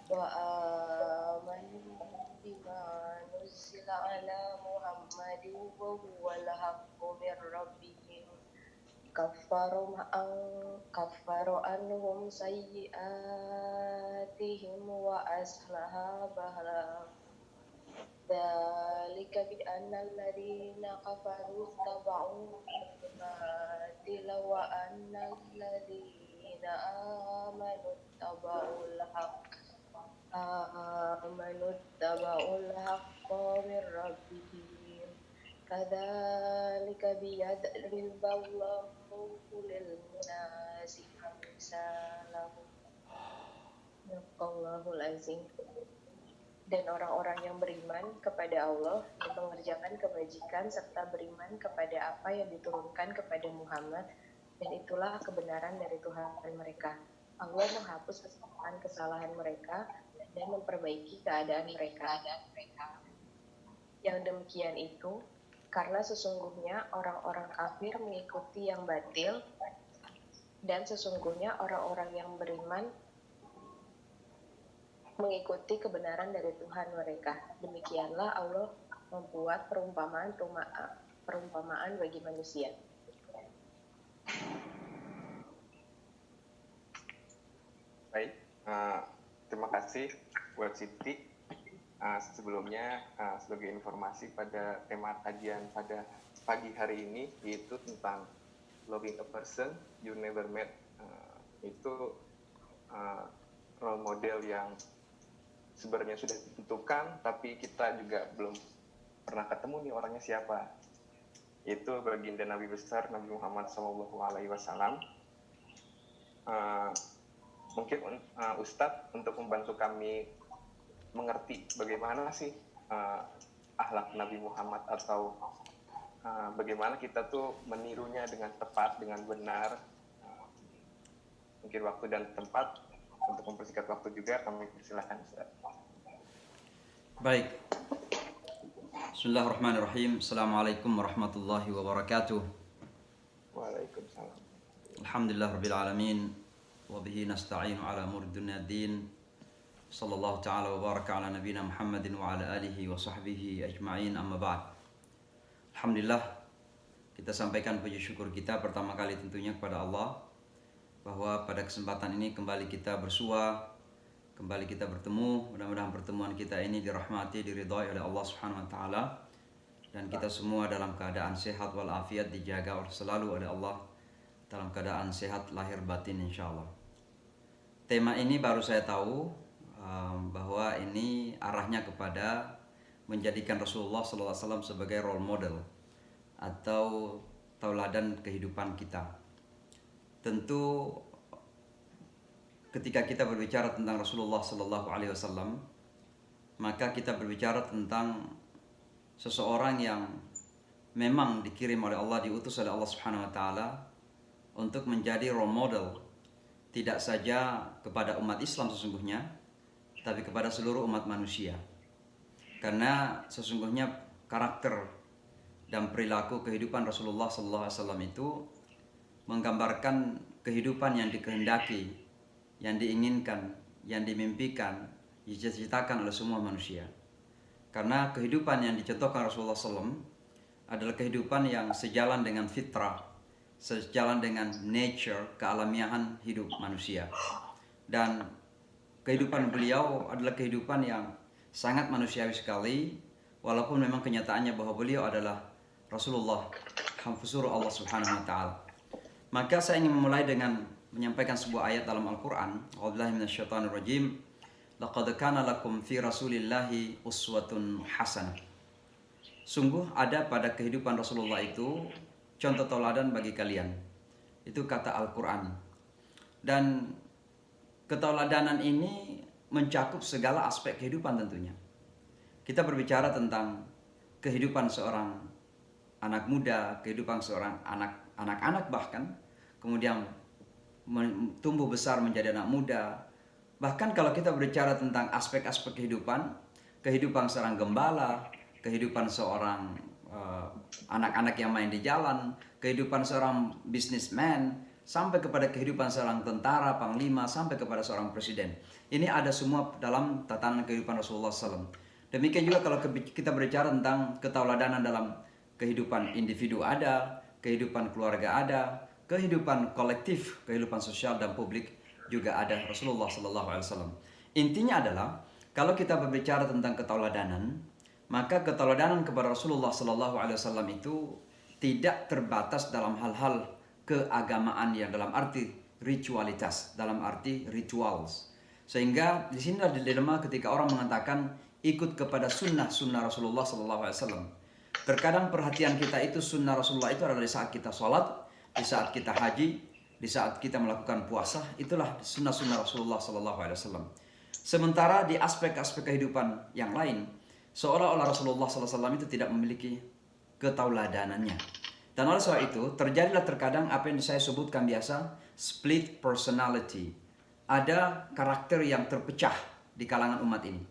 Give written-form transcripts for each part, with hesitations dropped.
وآمنوا بما نزل على محمد وهو الحق من ربهم كفر عنهم سيئاتهم وأصلح بالهم ذلك بأن الذين كفروا اتبعوا الباطل وأن الذين اتبعوا الحق من ربهم كذلك بيضرب الله للناس أمثالهم Sadaqallahul azim. Dan orang-orang yang beriman kepada Allah dan mengerjakan kebajikan serta beriman kepada apa yang diturunkan kepada Muhammad, dan itulah kebenaran dari Tuhan mereka. Allah menghapus kesalahan mereka dan memperbaiki keadaan mereka. Yang demikian itu karena sesungguhnya orang-orang kafir mengikuti yang batil, dan sesungguhnya orang-orang yang beriman mengikuti kebenaran dari Tuhan mereka. Demikianlah Allah membuat perumpamaan bagi manusia. Baik, terima kasih buat Siti. Sebelumnya sebagai informasi pada tema kajian pada pagi hari ini, yaitu tentang loving a person you never met. Itu role model yang sebenarnya sudah ditentukan, tapi kita juga belum pernah ketemu nih orangnya siapa. Itu baginda Nabi besar Nabi Muhammad SAW. Mungkin Ustadz untuk membantu kami mengerti bagaimana sih akhlak Nabi Muhammad, atau bagaimana kita tuh menirunya dengan tepat, dengan benar. Mungkin waktu dan tempat untuk mempersingkat waktu juga kami persilahkan Ustadz. Baik. Bismillahirrahmanirrahim. Assalamualaikum warahmatullahi wabarakatuh. Waalaikumsalam. Alhamdulillah rabbil alamin. Wabihi nasta'inu ala umuri dunya din. Sallallahu ta'ala wa baraka ala nabina Muhammadin wa ala alihi wa sahbihi ajma'in, amma ba'd. Alhamdulillah, kita sampaikan puji syukur kita pertama kali tentunya kepada Allah, bahwa pada kesempatan ini kembali kita bersua, kembali kita bertemu. Mudah-mudahan pertemuan kita ini dirahmati, diridhai oleh Allah Subhanahu wa taala, dan kita semua dalam keadaan sehat walafiat, dijaga selalu oleh Allah dalam keadaan sehat lahir batin insyaallah. Tema ini baru saya tahu bahwa ini arahnya kepada menjadikan Rasulullah SAW sebagai role model atau tauladan kehidupan kita. Tentu ketika kita berbicara tentang Rasulullah SAW, maka kita berbicara tentang seseorang yang memang dikirim oleh Allah, diutus oleh Allah Subhanahu wa taala untuk menjadi role model, tidak saja kepada umat Islam sesungguhnya, tapi kepada seluruh umat manusia. Karena sesungguhnya karakter dan perilaku kehidupan Rasulullah SAW itu menggambarkan kehidupan yang dikehendaki, yang diinginkan, yang dimimpikan, dicita-citakan oleh semua manusia. Karena kehidupan yang dicontohkan Rasulullah SAW adalah kehidupan yang sejalan dengan fitrah, sejalan dengan nature, kealamiahan hidup manusia. Dan kehidupan beliau adalah kehidupan yang sangat manusiawi sekali, walaupun memang kenyataannya bahwa beliau adalah Rasulullah, hafizur Allah Subhanahu wa taala. Maka saya ingin memulai dengan menyampaikan sebuah ayat dalam Al-Qur'an. A'udzubillahi minasyaitonirrajim. Laqad kana lakum fi Rasulillahi uswatun hasanah. Sungguh ada pada kehidupan Rasulullah itu contoh tauladan bagi kalian. Itu kata Al-Qur'an. Dan ketauladanan ini mencakup segala aspek kehidupan tentunya. Kita berbicara tentang kehidupan seorang anak muda, kehidupan seorang anak-anak bahkan, kemudian tumbuh besar menjadi anak muda. Bahkan kalau kita berbicara tentang aspek-aspek kehidupan seorang gembala, kehidupan seorang anak-anak yang main di jalan, kehidupan seorang businessman, sampai kepada kehidupan seorang tentara, panglima, sampai kepada seorang presiden. Ini ada semua dalam tatanan kehidupan Rasulullah SAW. Demikian juga kalau kita berbicara tentang ketauladanan dalam kehidupan individu ada, kehidupan keluarga ada, kehidupan kolektif, kehidupan sosial dan publik juga ada Rasulullah SAW. Intinya adalah kalau kita berbicara tentang ketauladanan, maka ketauladanan kepada Rasulullah SAW itu tidak terbatas dalam hal-hal keagamaan yang dalam arti ritualitas, dalam arti rituals. Sehingga di sini ada dilema ketika orang mengatakan ikut kepada sunnah Rasulullah SAW. Terkadang perhatian kita itu sunnah Rasulullah itu adalah di saat kita sholat, di saat kita haji, di saat kita melakukan puasa, itulah sunnah Rasulullah SAW. Sementara di aspek-aspek kehidupan yang lain, seolah-olah Rasulullah SAW itu tidak memiliki ketauladanannya. Dan oleh sebab itu, terjadilah terkadang apa yang saya sebutkan biasa, split personality. Ada karakter yang terpecah di kalangan umat ini.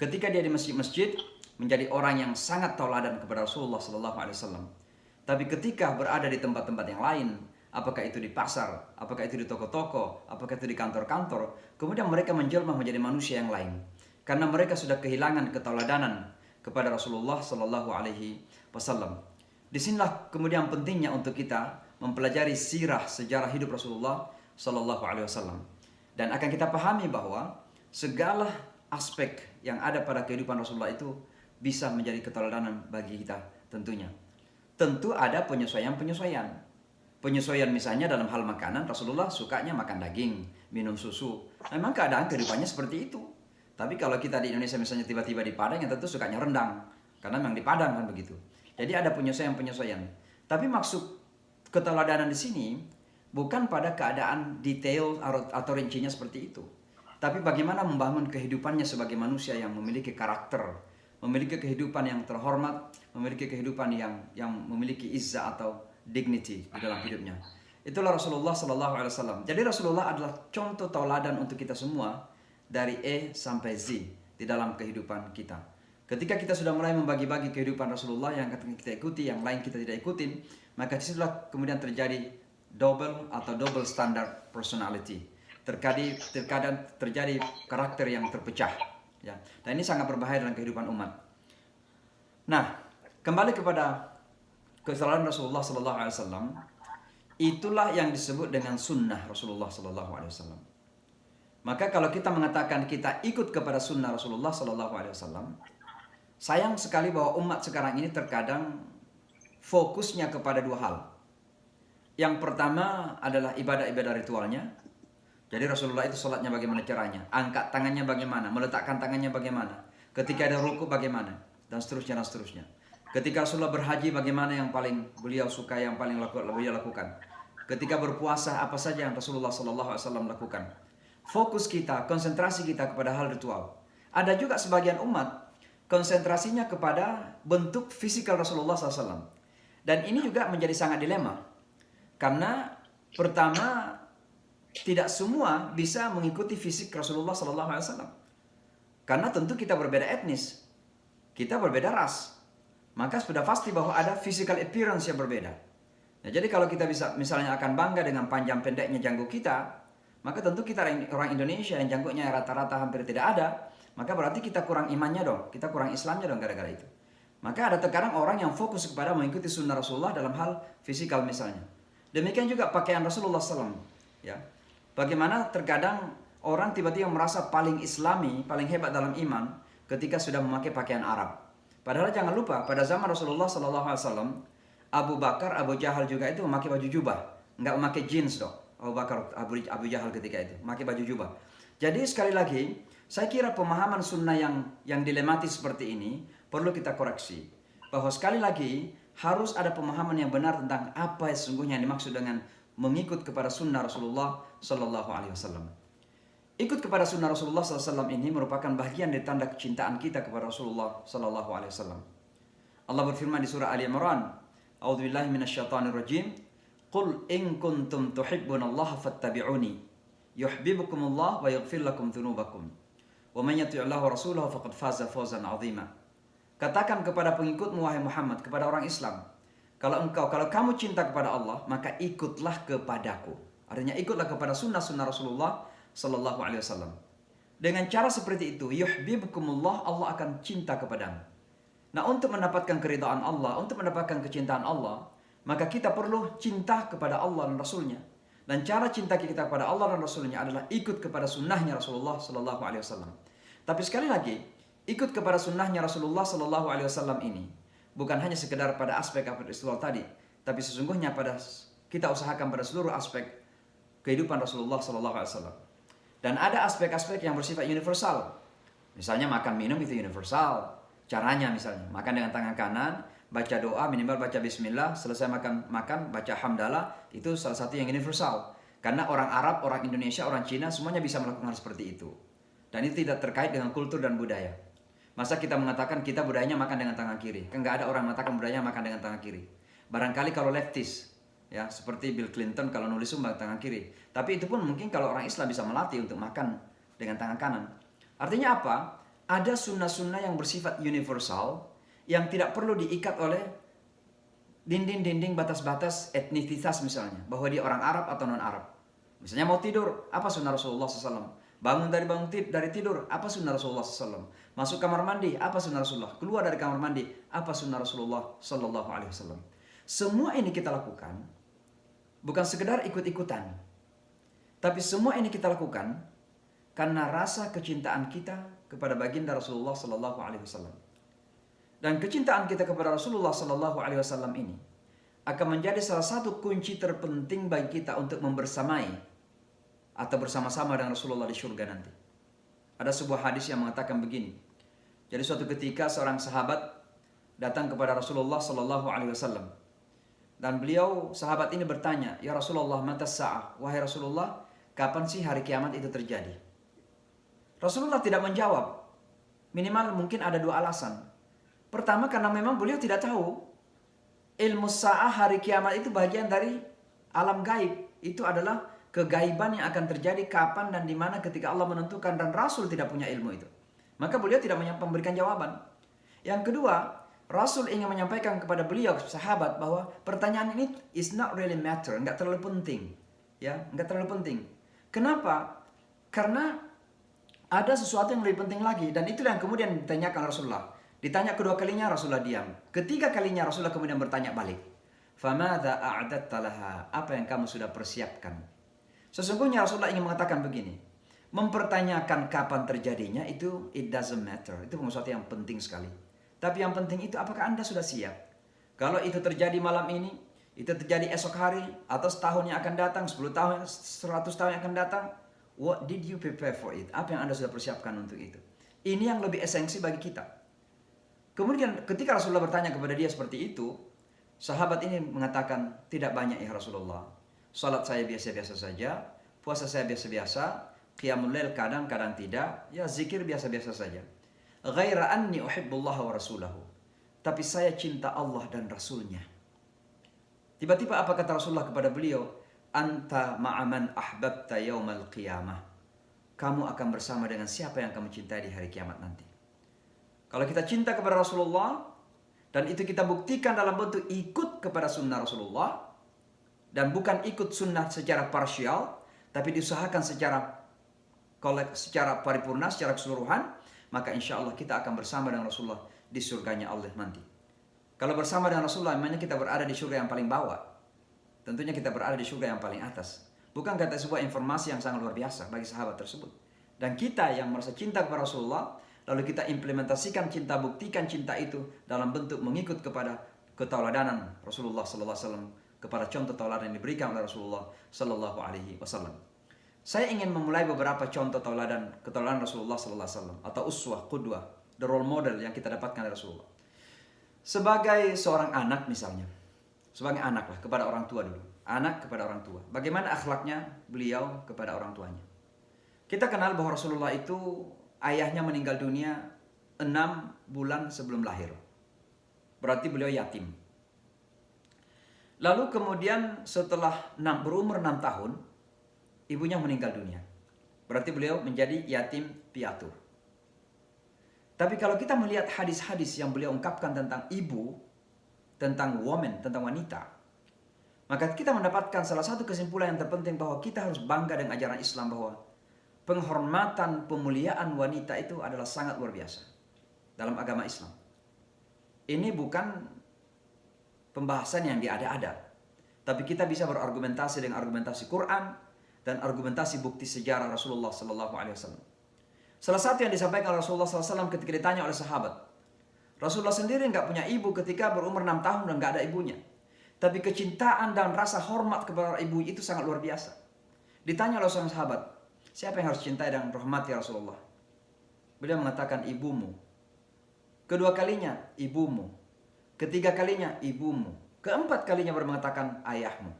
Ketika dia di masjid-masjid, menjadi orang yang sangat tauladan kepada Rasulullah SAW. Tapi ketika berada di tempat-tempat yang lain, apakah itu di pasar, apakah itu di toko-toko, apakah itu di kantor-kantor, kemudian mereka menjelma menjadi manusia yang lain. Karena mereka sudah kehilangan ketauladanan kepada Rasulullah SAW. Disinilah kemudian pentingnya untuk kita mempelajari sirah sejarah hidup Rasulullah SAW. Dan akan kita pahami bahwa segala aspek yang ada pada kehidupan Rasulullah itu bisa menjadi ketauladanan bagi kita tentunya. Tentu ada penyesuaian-penyesuaian. Penyesuaian misalnya dalam hal makanan, Rasulullah sukanya makan daging, minum susu. Memang keadaan kehidupannya seperti itu. Tapi kalau kita di Indonesia misalnya tiba-tiba di Padang, yang tentu sukanya rendang. Karena memang di Padang kan begitu. Jadi ada penyesuaian-penyesuaian. Tapi maksud ketauladanan di sini bukan pada keadaan detail atau rincinya seperti itu. Tapi bagaimana membangun kehidupannya sebagai manusia yang memiliki karakter, memiliki kehidupan yang terhormat, memiliki kehidupan yang memiliki izzah atau dignity di dalam hidupnya. Itulah Rasulullah SAW. Jadi Rasulullah adalah contoh tauladan untuk kita semua dari E sampai Z di dalam kehidupan kita. Ketika kita sudah mulai membagi-bagi kehidupan Rasulullah yang kita ikuti, yang lain kita tidak ikutin, maka disitulah kemudian terjadi double standard personality. Terkadang terjadi karakter yang terpecah. Ya. Dan ini sangat berbahaya dalam kehidupan umat. Nah, kembali kepada kesalahan Rasulullah SAW, itulah yang disebut dengan sunnah Rasulullah SAW. Maka kalau kita mengatakan kita ikut kepada sunnah Rasulullah SAW, sayang sekali bahwa umat sekarang ini terkadang fokusnya kepada dua hal. Yang pertama adalah ibadah-ibadah ritualnya. Jadi Rasulullah itu sholatnya bagaimana caranya, angkat tangannya bagaimana, meletakkan tangannya bagaimana, ketika ada ruku bagaimana, dan seterusnya dan seterusnya. Ketika Rasulullah berhaji bagaimana yang paling beliau suka, yang paling beliau lakukan. Ketika berpuasa apa saja yang Rasulullah SAW lakukan. Fokus kita, konsentrasi kita kepada hal ritual. Ada juga sebagian umat konsentrasinya kepada bentuk fisikal Rasulullah SAW. Dan ini juga menjadi sangat dilema. Karena pertama, tidak semua bisa mengikuti fisik Rasulullah SAW. Karena tentu kita berbeda etnis, kita berbeda ras. Maka sudah pasti bahwa ada physical appearance yang berbeda. Nah, jadi kalau kita bisa misalnya akan bangga dengan panjang pendeknya janggut kita, maka tentu kita orang Indonesia yang janggutnya rata-rata hampir tidak ada, maka berarti kita kurang imannya dong, kita kurang Islamnya dong gara-gara itu. Maka ada terkadang orang yang fokus kepada mengikuti sunnah Rasulullah dalam hal fisikal misalnya. Demikian juga pakaian Rasulullah SAW. Ya. Bagaimana terkadang orang tiba-tiba merasa paling Islami, paling hebat dalam iman ketika sudah memakai pakaian Arab. Padahal jangan lupa pada zaman Rasulullah SAW, Abu Bakar, Abu Jahal juga itu memakai baju jubah, nggak memakai jeans dong. Abu Bakar, Abu Jahal ketika itu memakai baju jubah. Jadi sekali lagi, saya kira pemahaman sunnah yang dilematis seperti ini perlu kita koreksi. Bahwa sekali lagi harus ada pemahaman yang benar tentang apa sesungguhnya yang dimaksud dengan mengikut kepada sunnah Rasulullah SAW. Ikut kepada sunnah Rasulullah SAW ini merupakan bagian dari tanda kecintaan kita kepada Rasulullah SAW. Allah berfirman di surah Ali Imran, A'udzubillahi minasyaitonirrajim, Qul in kuntum tuhibbunallaha fattabi'uni, yuhibbukumullah wa yaghfir lakum dzunubakum, wa man yuti'illah wa rasulahu faqad faza fawzan 'azima. Katakan kepada pengikutmu wahai Muhammad, kepada orang Islam, kalau kamu cinta kepada Allah, maka ikutlah kepadaku. Artinya ikutlah kepada sunnah-sunnah Rasulullah sallallahu alaihi wasallam. Dengan cara seperti itu, yuhibbukumullah, Allah akan cinta kepadamu. Nah, untuk mendapatkan keridhaan Allah, untuk mendapatkan kecintaan Allah, maka kita perlu cinta kepada Allah dan Rasulnya. Dan cara cinta kita kepada Allah dan Rasulnya adalah ikut kepada sunnahnya Rasulullah sallallahu alaihi wasallam. Tapi sekali lagi, ikut kepada sunnahnya Rasulullah sallallahu alaihi wasallam ini bukan hanya sekedar pada aspek istilah tadi, tapi sesungguhnya pada kita usahakan pada seluruh aspek kehidupan Rasulullah sallallahu alaihi wasallam. Dan ada aspek-aspek yang bersifat universal. Misalnya makan minum itu universal. Caranya misalnya makan dengan tangan kanan, baca doa, minimal baca bismillah, selesai makan baca hamdalah, itu salah satu yang universal. Karena orang Arab, orang Indonesia, orang Cina semuanya bisa melakukan seperti itu. Dan itu tidak terkait dengan kultur dan budaya. Masa kita mengatakan kita budayanya makan dengan tangan kiri? Kan nggak ada orang mengatakan budayanya makan dengan tangan kiri. Barangkali kalau leftis, ya seperti Bill Clinton kalau nulis dengan tangan kiri. Tapi itu pun mungkin kalau orang Islam bisa melatih untuk makan dengan tangan kanan. Artinya apa? Ada sunnah-sunnah yang bersifat universal yang tidak perlu diikat oleh dinding-dinding batas-batas etnisitas misalnya, bahwa dia orang Arab atau non-Arab. Misalnya mau tidur, apa sunnah Rasulullah SAW? Bangun dari tidur, apa sunnah Rasulullah SAW? Masuk kamar mandi, apa sunnah Rasulullah? Keluar dari kamar mandi, apa sunnah Rasulullah SAW? Semua ini kita lakukan bukan sekedar ikut-ikutan, tapi semua ini kita lakukan karena rasa kecintaan kita kepada baginda Rasulullah SAW. Dan kecintaan kita kepada Rasulullah SAW ini akan menjadi salah satu kunci terpenting bagi kita untuk membersamai atau bersama-sama dengan Rasulullah di surga nanti. Ada sebuah hadis yang mengatakan begini. Jadi suatu ketika seorang sahabat datang kepada Rasulullah SAW. Dan beliau, sahabat ini bertanya, "Ya Rasulullah, mata sa'ah?" Wahai Rasulullah, kapan sih hari kiamat itu terjadi? Rasulullah tidak menjawab. Minimal mungkin ada dua alasan. Pertama, karena memang beliau tidak tahu. Ilmu sa'ah hari kiamat itu bagian dari alam gaib. Itu adalah kegaiban yang akan terjadi kapan dan di mana ketika Allah menentukan, dan Rasul tidak punya ilmu itu. Maka beliau tidak memberikan jawaban. Yang kedua, Rasul ingin menyampaikan kepada beliau, sahabat, bahwa pertanyaan ini is not really matter, enggak terlalu penting. Ya, enggak terlalu penting. Kenapa? Karena ada sesuatu yang lebih penting lagi, dan itulah yang kemudian ditanyakan Rasulullah. Ditanya kedua kalinya Rasulullah diam. Ketiga kalinya Rasulullah kemudian bertanya balik. Famadza a'dadta laha? Apa yang kamu sudah persiapkan? Sesungguhnya Rasulullah ingin mengatakan begini. Mempertanyakan kapan terjadinya itu it doesn't matter. Itu sesuatu yang penting sekali. Tapi yang penting itu apakah Anda sudah siap? Kalau itu terjadi malam ini, itu terjadi esok hari, atau setahun yang akan datang, 10 tahun, 100 tahun yang akan datang, what did you prepare for it? Apa yang Anda sudah persiapkan untuk itu? Ini yang lebih esensi bagi kita. Kemudian ketika Rasulullah bertanya kepada dia seperti itu, sahabat ini mengatakan, tidak banyak ya Rasulullah. Salat saya biasa-biasa saja, puasa saya biasa-biasa, qiyamul lail kadang-kadang tidak, ya zikir biasa-biasa saja. Ghaira anni uhibbullah wa rasulahu. Tapi saya cinta Allah dan Rasulnya. Tiba-tiba apa kata Rasulullah kepada beliau? Anta ma'aman ahbabta yaumal qiyamah. Kamu akan bersama dengan siapa yang kamu cintai di hari kiamat nanti. Kalau kita cinta kepada Rasulullah, dan itu kita buktikan dalam bentuk ikut kepada sunnah Rasulullah, dan bukan ikut sunnah secara parsial, tapi diusahakan secara paripurna, secara keseluruhan, maka insya Allah kita akan bersama dengan Rasulullah di surganya Allah nanti. Kalau bersama dengan Rasulullah, memangnya kita berada di surga yang paling bawah. Tentunya kita berada di surga yang paling atas. Bukan kata sebuah informasi yang sangat luar biasa bagi sahabat tersebut. Dan kita yang merasa cinta kepada Rasulullah, lalu kita implementasikan cinta, buktikan cinta itu dalam bentuk mengikut kepada ketauladanan Rasulullah Sallallahu Alaihi Wasallam, kepada contoh tauladan yang diberikan oleh Rasulullah Sallallahu Alaihi Wasallam. Saya ingin memulai beberapa contoh ketauladan Rasulullah Sallallahu Alaihi Wasallam atau uswah, qudwah, the role model yang kita dapatkan dari Rasulullah. Sebagai seorang anak misalnya, sebagai anak lah kepada orang tua dulu, anak kepada orang tua. Bagaimana akhlaknya beliau kepada orang tuanya? Kita kenal bahwa Rasulullah itu ayahnya meninggal dunia 6 bulan sebelum lahir. Berarti beliau yatim. Lalu kemudian setelah berumur 6 tahun, ibunya meninggal dunia. Berarti beliau menjadi yatim piatu. Tapi kalau kita melihat hadis-hadis yang beliau ungkapkan tentang ibu, tentang woman, tentang wanita, Maka kita mendapatkan salah satu kesimpulan yang terpenting bahwa kita harus bangga dengan ajaran Islam bahwa penghormatan, pemuliaan wanita itu adalah sangat luar biasa dalam agama Islam. Ini bukan pembahasan yang diada-ada, tapi kita bisa berargumentasi dengan argumentasi Quran dan argumentasi bukti sejarah Rasulullah Sallallahu Alaihi Wasallam. Salah satu yang disampaikan Rasulullah SAW ketika ditanya oleh sahabat, Rasulullah sendiri nggak punya ibu ketika berumur 6 tahun dan nggak ada ibunya. Tapi kecintaan dan rasa hormat kepada ibu itu sangat luar biasa. Ditanya oleh seorang sahabat, siapa yang harus cintai dan hormati Rasulullah? Beliau mengatakan ibumu. Kedua kalinya ibumu. Ketiga kalinya ibumu. Keempat kalinya baru mengatakan ayahmu.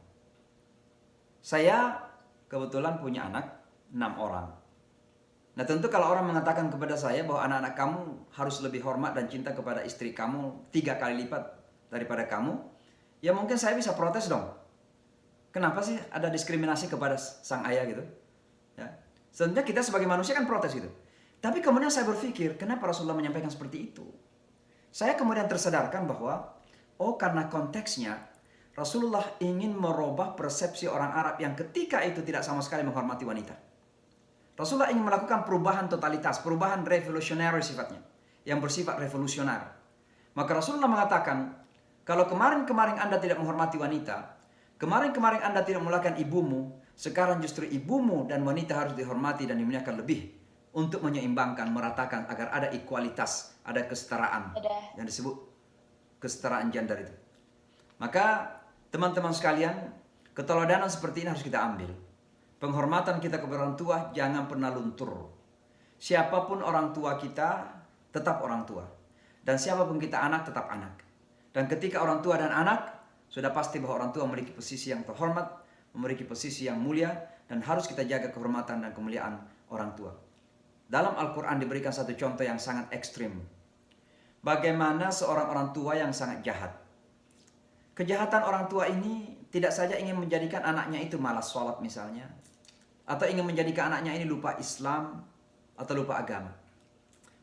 Saya kebetulan punya anak 6 orang. Nah tentu kalau orang mengatakan kepada saya bahwa anak-anak kamu harus lebih hormat dan cinta kepada istri kamu 3 kali lipat daripada kamu, ya mungkin saya bisa protes dong. Kenapa sih ada diskriminasi kepada sang ayah gitu? Ya. Sebenarnya kita sebagai manusia kan protes gitu. Tapi kemudian saya berpikir, kenapa Rasulullah menyampaikan seperti itu? Saya kemudian tersadarkan bahwa, oh karena konteksnya, Rasulullah ingin merubah persepsi orang Arab yang ketika itu tidak sama sekali menghormati wanita. Rasulullah ingin melakukan perubahan totalitas, perubahan revolusioner sifatnya, yang bersifat revolusioner. Maka Rasulullah mengatakan, kalau kemarin-kemarin Anda tidak menghormati wanita, kemarin-kemarin Anda tidak memuliakan ibumu, sekarang justru ibumu dan wanita harus dihormati dan dimuliakan lebih. Untuk menyeimbangkan, meratakan agar ada ekualitas, ada kesetaraan. Yang disebut kesetaraan gender itu. Maka teman-teman sekalian, keteladanan seperti ini harus kita ambil. Penghormatan kita kepada orang tua jangan pernah luntur. Siapapun orang tua kita, tetap orang tua. Dan siapapun kita anak, tetap anak. Dan ketika orang tua dan anak, sudah pasti bahwa orang tua memiliki posisi yang terhormat, memiliki posisi yang mulia, dan harus kita jaga kehormatan dan kemuliaan orang tua. Dalam Al-Quran diberikan satu contoh yang sangat ekstrim. Bagaimana seorang orang tua yang sangat jahat. Kejahatan orang tua ini tidak saja ingin menjadikan anaknya itu malas sholat misalnya. Atau ingin menjadikan anaknya ini lupa Islam atau lupa agama.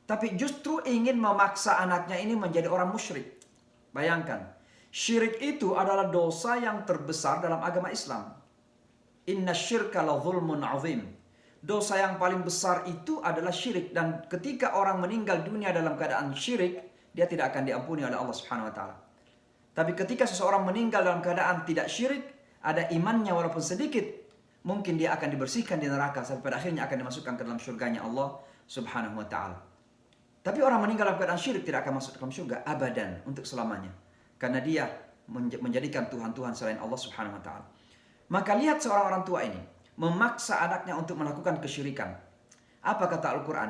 Tapi justru ingin memaksa anaknya ini menjadi orang musyrik. Bayangkan, syirik itu adalah dosa yang terbesar dalam agama Islam. Inna syirka la zulmun azim. Dosa yang paling besar itu adalah syirik. Dan ketika orang meninggal dunia dalam keadaan syirik, dia tidak akan diampuni oleh Allah Subhanahu wa Ta'ala. Tapi ketika seseorang meninggal dalam keadaan tidak syirik, ada imannya walaupun sedikit, mungkin dia akan dibersihkan di neraka sampai pada akhirnya akan dimasukkan ke dalam surganya Allah Subhanahu wa Ta'ala. Tapi orang meninggal dalam keadaan syirik tidak akan masuk ke dalam surga abadan untuk selamanya. Karena dia menjadikan Tuhan-Tuhan selain Allah Subhanahu wa Ta'ala. Maka lihat seorang orang tua ini memaksa anaknya untuk melakukan kesyirikan. Apa kata Al-Quran?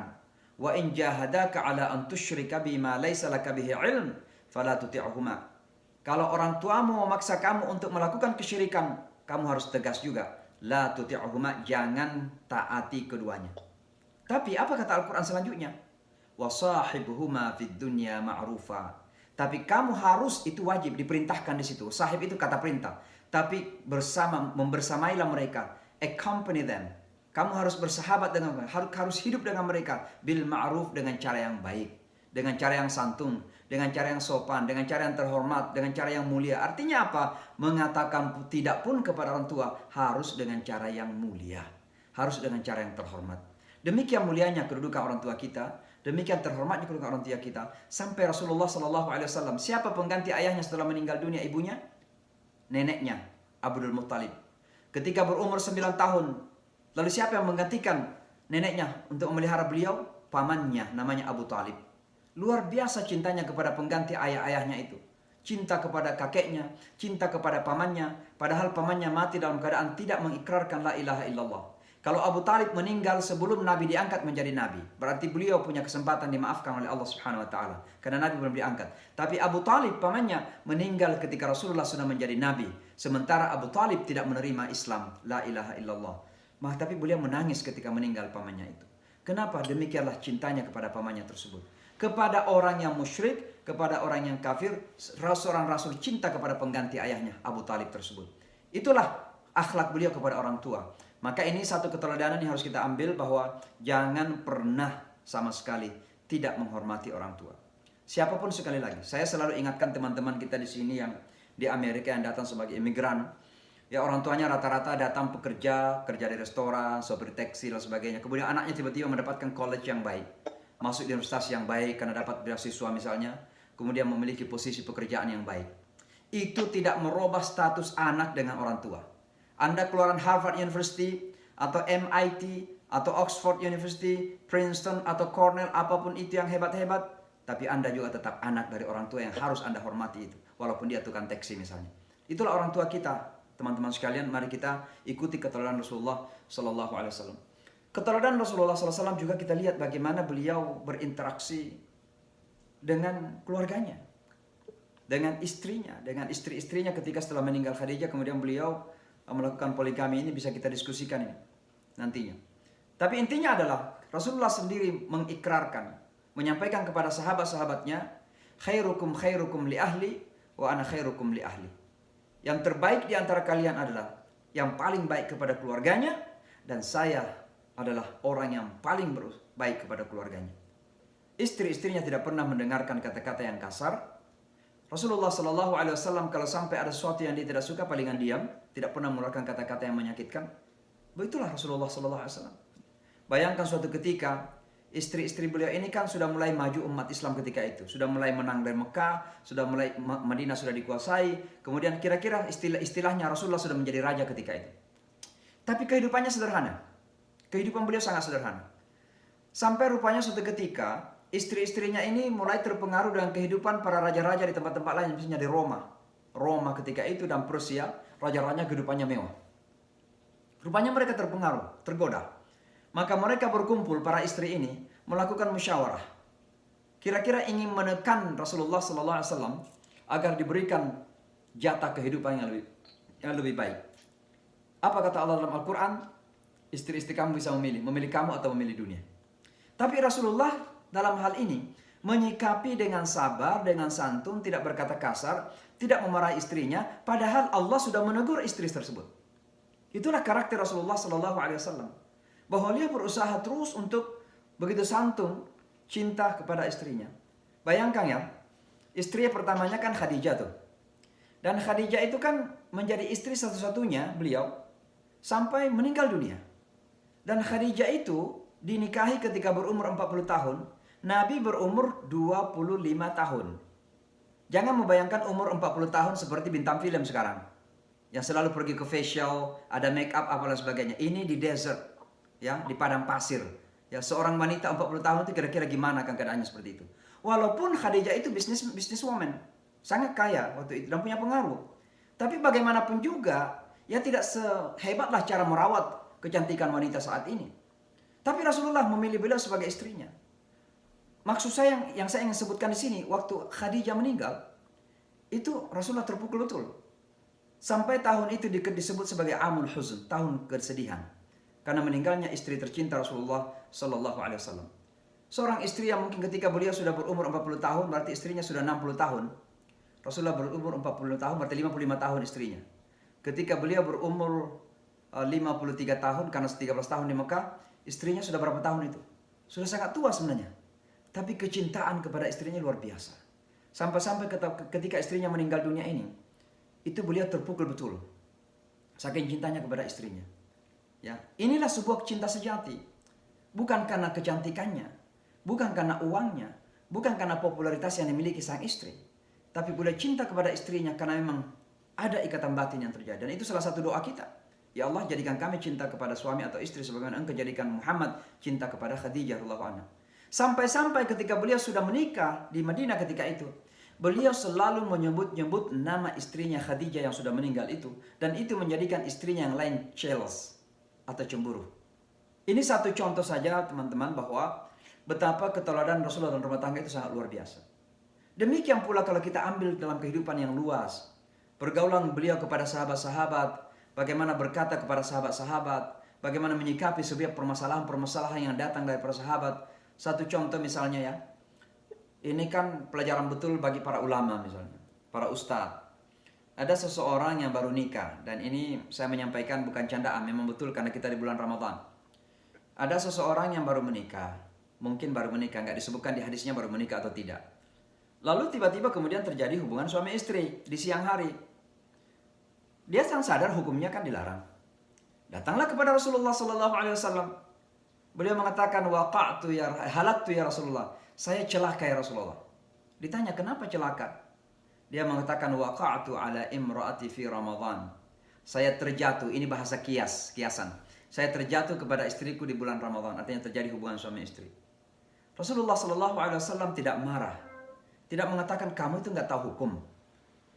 Wa in jahadaka ala an tusyrika bima laysa laka bihi ilm fala tuti'huma. Kalau orang tuamu memaksa kamu untuk melakukan kesyirikan, kamu harus tegas juga. La tuti'huma, jangan taati keduanya. Tapi apa kata Al-Quran selanjutnya? Wa sahibuhuma fid dunya ma'rufa. Tapi kamu harus, itu wajib diperintahkan di situ. Sahib itu kata perintah. Tapi membersamailah mereka. Accompany them. Kamu harus bersahabat dengan mereka. Harus hidup dengan mereka. Bil ma'ruf, dengan cara yang baik. Dengan cara yang santun. Dengan cara yang sopan. Dengan cara yang terhormat. Dengan cara yang mulia. Artinya apa? Mengatakan tidak pun kepada orang tua. Harus dengan cara yang mulia. Harus dengan cara yang terhormat. Demikian mulianya kedudukan orang tua kita. Demikian terhormatnya kedudukan orang tua kita. Sampai Rasulullah SAW. Siapa pengganti ayahnya setelah meninggal dunia? Ibunya? Neneknya. Abdul Muttalib. Ketika berumur 9 tahun. Lalu siapa yang menggantikan neneknya untuk memelihara beliau? Pamannya, namanya Abu Talib. Luar biasa cintanya kepada pengganti ayah-ayahnya itu. Cinta kepada kakeknya, cinta kepada pamannya. Padahal pamannya mati dalam keadaan tidak mengikrarkan la ilaha illallah. Kalau Abu Talib meninggal sebelum Nabi diangkat menjadi Nabi, berarti beliau punya kesempatan dimaafkan oleh Allah Subhanahu wa Ta'ala. Karena Nabi belum diangkat. Tapi Abu Talib pamannya meninggal ketika Rasulullah sudah menjadi Nabi. Sementara Abu Talib tidak menerima Islam, la ilaha illallah. Tapi beliau menangis ketika meninggal pamannya itu. Kenapa? Demikianlah cintanya kepada pamannya tersebut. Kepada orang yang musyrik, kepada orang yang kafir, seorang Rasul cinta kepada pengganti ayahnya, Abu Talib tersebut. Itulah akhlak beliau kepada orang tua. Maka ini satu keteladanan yang harus kita ambil bahwa jangan pernah sama sekali tidak menghormati orang tua. Siapapun sekali lagi, saya selalu ingatkan teman-teman kita di sini yang di Amerika yang datang sebagai imigran. Ya orang tuanya rata-rata datang pekerja, kerja di restoran, sopir taksi dan sebagainya. Kemudian anaknya tiba-tiba mendapatkan college yang baik, masuk di universitas yang baik karena dapat beasiswa misalnya, kemudian memiliki posisi pekerjaan yang baik. Itu tidak merubah status anak dengan orang tua. Anda keluaran Harvard University atau MIT atau Oxford University, Princeton atau Cornell, apapun itu yang hebat-hebat, tapi Anda juga tetap anak dari orang tua yang harus Anda hormati itu, walaupun dia tukang taksi misalnya. Itulah orang tua kita. Teman-teman sekalian, mari kita ikuti keteladanan Rasulullah Sallallahu Alaihi Wasallam. Keteladanan Rasulullah Sallallahu Alaihi Wasallam juga kita lihat bagaimana beliau berinteraksi dengan keluarganya, dengan istrinya, dengan istri-istrinya ketika setelah meninggal Khadijah. Kemudian beliau melakukan poligami. Ini bisa kita diskusikan ini nantinya. Tapi intinya adalah Rasulullah sendiri mengikrarkan, menyampaikan kepada sahabat-sahabatnya, khairukum khairukum li ahli wa ana khairukum li ahli. Yang terbaik di antara kalian adalah yang paling baik kepada keluarganya, dan saya adalah orang yang paling baik kepada keluarganya. Istri-istrinya tidak pernah mendengarkan kata-kata yang kasar. Rasulullah Sallallahu Alaihi Wasallam kalau sampai ada sesuatu yang dia tidak suka, palingan diam, tidak pernah mengeluarkan kata-kata yang menyakitkan. Begitulah Rasulullah Sallallahu Alaihi Wasallam. Bayangkan suatu ketika istri-istri beliau ini kan sudah mulai maju umat Islam ketika itu. Sudah mulai menang dari Mekah, sudah mulai Madinah sudah dikuasai. Kemudian kira-kira istilahnya Rasulullah sudah menjadi raja ketika itu. Tapi kehidupannya sederhana. Kehidupan beliau sangat sederhana. Sampai rupanya suatu ketika istri-istrinya ini mulai terpengaruh dengan kehidupan para raja-raja di tempat-tempat lain, misalnya di Roma. Roma ketika itu dan Persia, raja-raja kehidupannya mewah. Rupanya mereka terpengaruh, tergoda. Maka mereka berkumpul, para istri ini melakukan musyawarah. Kira-kira ingin menekan Rasulullah Sallallahu Alaihi Wasallam agar diberikan jatah kehidupan yang lebih baik. Apa kata Allah dalam Al-Quran? Istri-istri kamu bisa memilih kamu atau memilih dunia. Tapi Rasulullah dalam hal ini menyikapi dengan sabar, dengan santun, tidak berkata kasar, tidak memarahi istrinya, padahal Allah sudah menegur istri tersebut. Itulah karakter Rasulullah Sallallahu Alaihi Wasallam. Bahwa dia berusaha terus untuk begitu santun, cinta kepada istrinya. Bayangkan ya, istri pertamanya kan Khadijah tuh. Dan Khadijah itu kan menjadi istri satu-satunya beliau sampai meninggal dunia. Dan Khadijah itu dinikahi ketika berumur 40 tahun, Nabi berumur 25 tahun. Jangan membayangkan umur 40 tahun seperti bintang film sekarang. Yang selalu pergi ke facial, ada make up, apalah sebagainya. Ini di desert. Ya, di padang pasir. Ya, seorang wanita 40 tahun itu kira-kira gimana kan keadaannya seperti itu. Walaupun Khadijah itu businesswoman, sangat kaya waktu itu dan punya pengaruh. Tapi bagaimanapun juga, ya tidak sehebatlah cara merawat kecantikan wanita saat ini. Tapi Rasulullah memilih beliau sebagai istrinya. Maksud saya yang saya ingin sebutkan di sini, waktu Khadijah meninggal, itu Rasulullah terpukul betul. Sampai tahun itu disebut sebagai Amul Huzn, tahun kesedihan. Karena meninggalnya istri tercinta Rasulullah Sallallahu Alaihi Wasallam. Seorang istri yang mungkin ketika beliau sudah berumur 40 tahun, berarti istrinya sudah 60 tahun. Rasulullah berumur 40 tahun, berarti 55 tahun istrinya. Ketika beliau berumur 53 tahun, karena 13 tahun di Mekah, istrinya sudah berapa tahun itu? Sudah sangat tua sebenarnya. Tapi kecintaan kepada istrinya luar biasa. Sampai-sampai ketika istrinya meninggal dunia ini, itu beliau terpukul betul. Saking cintanya kepada istrinya. Ya, inilah sebuah cinta sejati. Bukan karena kecantikannya, bukan karena uangnya, bukan karena popularitas yang dimiliki sang istri. Tapi beliau cinta kepada istrinya karena memang ada ikatan batin yang terjadi. Dan itu salah satu doa kita. Ya Allah, jadikan kami cinta kepada suami atau istri sebagaimana Engkau jadikan Muhammad cinta kepada Khadijah radhiyallahu anha. Sampai-sampai ketika beliau sudah menikah di Madinah ketika itu, beliau selalu menyebut-nyebut nama istrinya Khadijah yang sudah meninggal itu. Dan itu menjadikan istrinya yang lain jealous atau cemburu. Ini satu contoh saja teman-teman bahwa betapa keteladanan Rasulullah dalam rumah tangga itu sangat luar biasa. Demikian pula kalau kita ambil dalam kehidupan yang luas. Pergaulan beliau kepada sahabat-sahabat, bagaimana berkata kepada sahabat-sahabat, bagaimana menyikapi setiap permasalahan-permasalahan yang datang dari para sahabat. Satu contoh misalnya ya, ini kan pelajaran betul bagi para ulama misalnya, para ustadz. Ada seseorang yang baru nikah, dan ini saya menyampaikan bukan candaan, memang betul karena kita di bulan Ramadan. Ada seseorang yang baru menikah, mungkin baru menikah, nggak disebutkan di hadisnya baru menikah atau tidak. Lalu tiba-tiba kemudian terjadi hubungan suami istri di siang hari. Dia sang sadar hukumnya kan dilarang. Datanglah kepada Rasulullah sallallahu alaihi wasallam. Beliau mengatakan halaktu ya Rasulullah. Saya celaka ya Rasulullah. Ditanya kenapa celaka? Dia mengatakan waqa'tu ala imraati fi Ramadan. Saya terjatuh, ini bahasa kiasan. Saya terjatuh kepada istriku di bulan Ramadan, artinya terjadi hubungan suami istri. Rasulullah sallallahu alaihi wasallam tidak marah. Tidak mengatakan kamu itu nggak tahu hukum.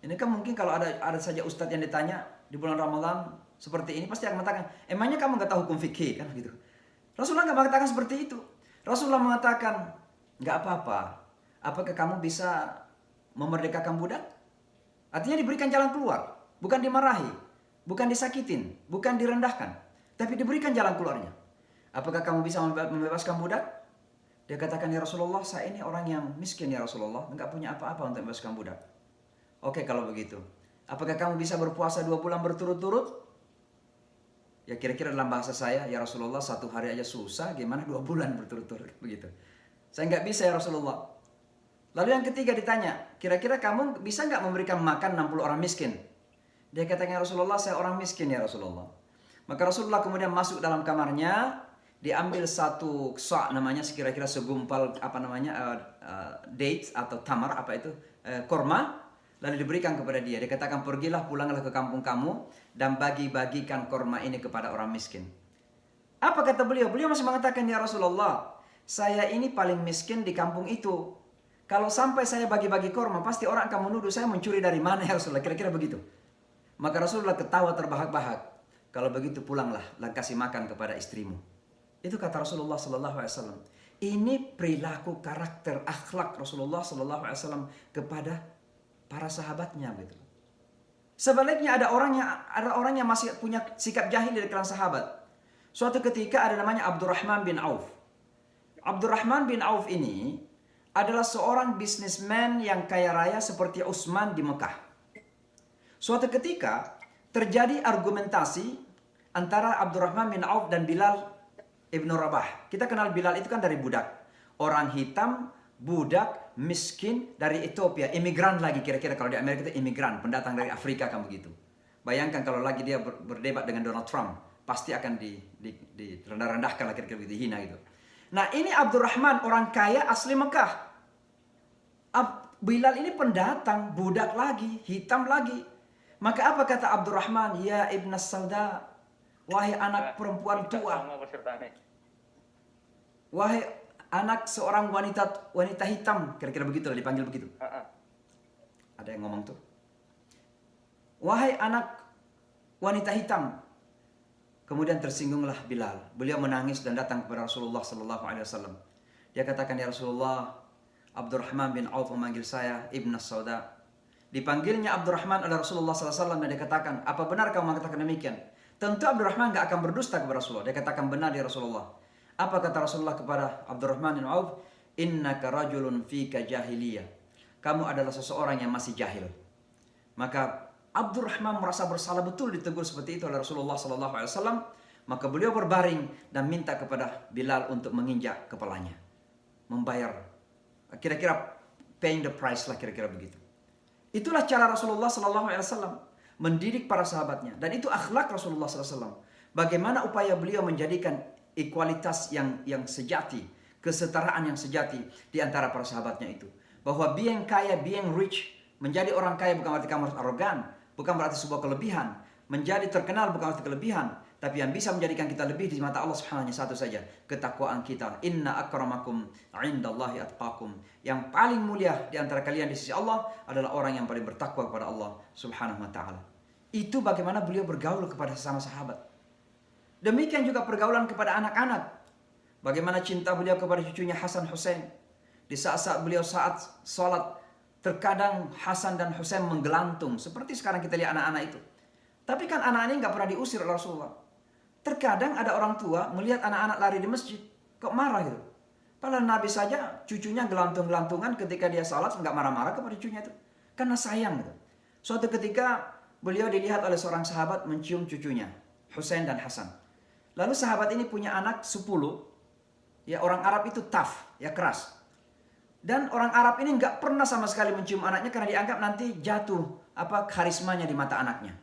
Ini kan mungkin kalau ada saja ustadz yang ditanya di bulan Ramadan seperti ini pasti akan mengatakan, emangnya kamu nggak tahu hukum fikih kan gitu. Rasulullah nggak mengatakan seperti itu. Rasulullah mengatakan, nggak apa-apa. Apakah kamu bisa memerdekakan budak? Artinya diberikan jalan keluar, bukan dimarahi, bukan disakitin, bukan direndahkan, tapi diberikan jalan keluarnya. Apakah kamu bisa membebaskan budak? Dia katakan, ya Rasulullah, saya ini orang yang miskin ya Rasulullah, nggak punya apa-apa untuk membebaskan budak. Oke kalau begitu, apakah kamu bisa berpuasa 2 bulan berturut-turut? Ya kira-kira dalam bahasa saya, ya Rasulullah 1 hari aja susah, gimana 2 bulan berturut-turut begitu. Saya nggak bisa ya Rasulullah. Lalu yang ketiga ditanya, kira-kira kamu bisa nggak memberikan makan 60 orang miskin? Dia katakan, ya Rasulullah, saya orang miskin ya Rasulullah. Maka Rasulullah kemudian masuk dalam kamarnya, diambil satu namanya sekira-kira segumpal dates atau tamar korma, lalu diberikan kepada dia. Dia katakan, pergilah pulanglah ke kampung kamu dan bagi-bagikan korma ini kepada orang miskin. Apa kata beliau? Beliau masih mengatakan, ya Rasulullah, saya ini paling miskin di kampung itu. Kalau sampai saya bagi-bagi korma, pasti orang akan menuduh saya mencuri dari mana ya Rasulullah. Kira-kira begitu. Maka Rasulullah ketawa terbahak-bahak. Kalau begitu pulanglah dan kasih makan kepada istrimu. Itu kata Rasulullah sallallahu alaihi wasallam. Ini perilaku karakter akhlak Rasulullah sallallahu alaihi wasallam kepada para sahabatnya gitu. Sebaliknya ada orang yang masih punya sikap jahil di kalangan sahabat. Suatu ketika ada namanya Abdurrahman bin Auf. Abdurrahman bin Auf ini adalah seorang bisnismen yang kaya raya seperti Utsman di Mekah. Suatu ketika terjadi argumentasi antara Abdurrahman bin Auf dan Bilal Ibn Rabah. Kita kenal Bilal itu kan dari budak. Orang hitam, budak, miskin dari Ethiopia. Imigran lagi kira-kira kalau di Amerika itu imigran. Pendatang dari Afrika kan begitu. Bayangkan kalau lagi dia berdebat dengan Donald Trump. Pasti akan direndah-rendahkan lah kira-kira begitu. Dihina gitu. Nah ini Abdurrahman orang kaya asli Mekah. Bilal ini pendatang, budak lagi, hitam lagi. Maka apa kata Abdurrahman? Ya Ibn Sauda. Wahai anak perempuan tua. Wahai anak seorang wanita hitam, kira-kira begitu lah dipanggil begitu. Ada yang ngomong tuh. Wahai anak wanita hitam. Kemudian tersinggunglah Bilal. Beliau menangis dan datang kepada Rasulullah sallallahu alaihi wasallam. Dia katakan, ya Rasulullah, Abdurrahman bin Auf memanggil saya Ibn Sauda. Dipanggilnya Abdurrahman oleh Rasulullah sallallahu alaihi wasallam dan dia katakan, apa benar kamu mengatakan demikian? Tentu Abdurrahman gak akan berdusta kepada Rasulullah. Dia katakan, benar ya Rasulullah. Apa kata Rasulullah kepada Abdurrahman bin Auf? Innaka rajulun fika jahiliyah. Kamu adalah seseorang yang masih jahil. Maka Abdurrahman merasa bersalah betul ditegur seperti itu oleh Rasulullah SAW. Maka beliau berbaring dan minta kepada Bilal untuk menginjak kepalanya. Membayar. Kira-kira paying the price lah kira-kira begitu. Itulah cara Rasulullah SAW mendidik para sahabatnya. Dan itu akhlak Rasulullah SAW. Bagaimana upaya beliau menjadikan ekualitas yang sejati, kesetaraan yang sejati di antara para sahabatnya itu. Bahwa being kaya, being rich, menjadi orang kaya bukan berarti kamu harus arogan, bukan berarti sebuah kelebihan. Menjadi terkenal bukan berarti kelebihan, tapi yang bisa menjadikan kita lebih di mata Allah Subhanahu wa satu saja, ketakwaan kita. Inna akramakum 'indallahi atqakum. Yang paling mulia di antara kalian di sisi Allah adalah orang yang paling bertakwa kepada Allah Subhanahu wa taala. Itu bagaimana beliau bergaul kepada sesama sahabat. Demikian juga pergaulan kepada anak-anak. Bagaimana cinta beliau kepada cucunya Hasan Hussein. Di saat-saat beliau saat sholat, terkadang Hasan dan Hussein menggelantung. Seperti sekarang kita lihat anak-anak itu. Tapi kan anak ini nggak pernah diusir oleh Rasulullah. Terkadang ada orang tua melihat anak-anak lari di masjid. Kok marah gitu. Padahal Nabi saja cucunya gelantung-gelantungan ketika dia sholat. Nggak marah-marah kepada cucunya itu. Karena sayang gitu. Suatu ketika beliau dilihat oleh seorang sahabat mencium cucunya. Hussein dan Hasan. Lalu sahabat ini punya anak 10. Ya orang Arab itu tough, ya keras. Dan orang Arab ini nggak pernah sama sekali mencium anaknya karena dianggap nanti jatuh karismanya di mata anaknya.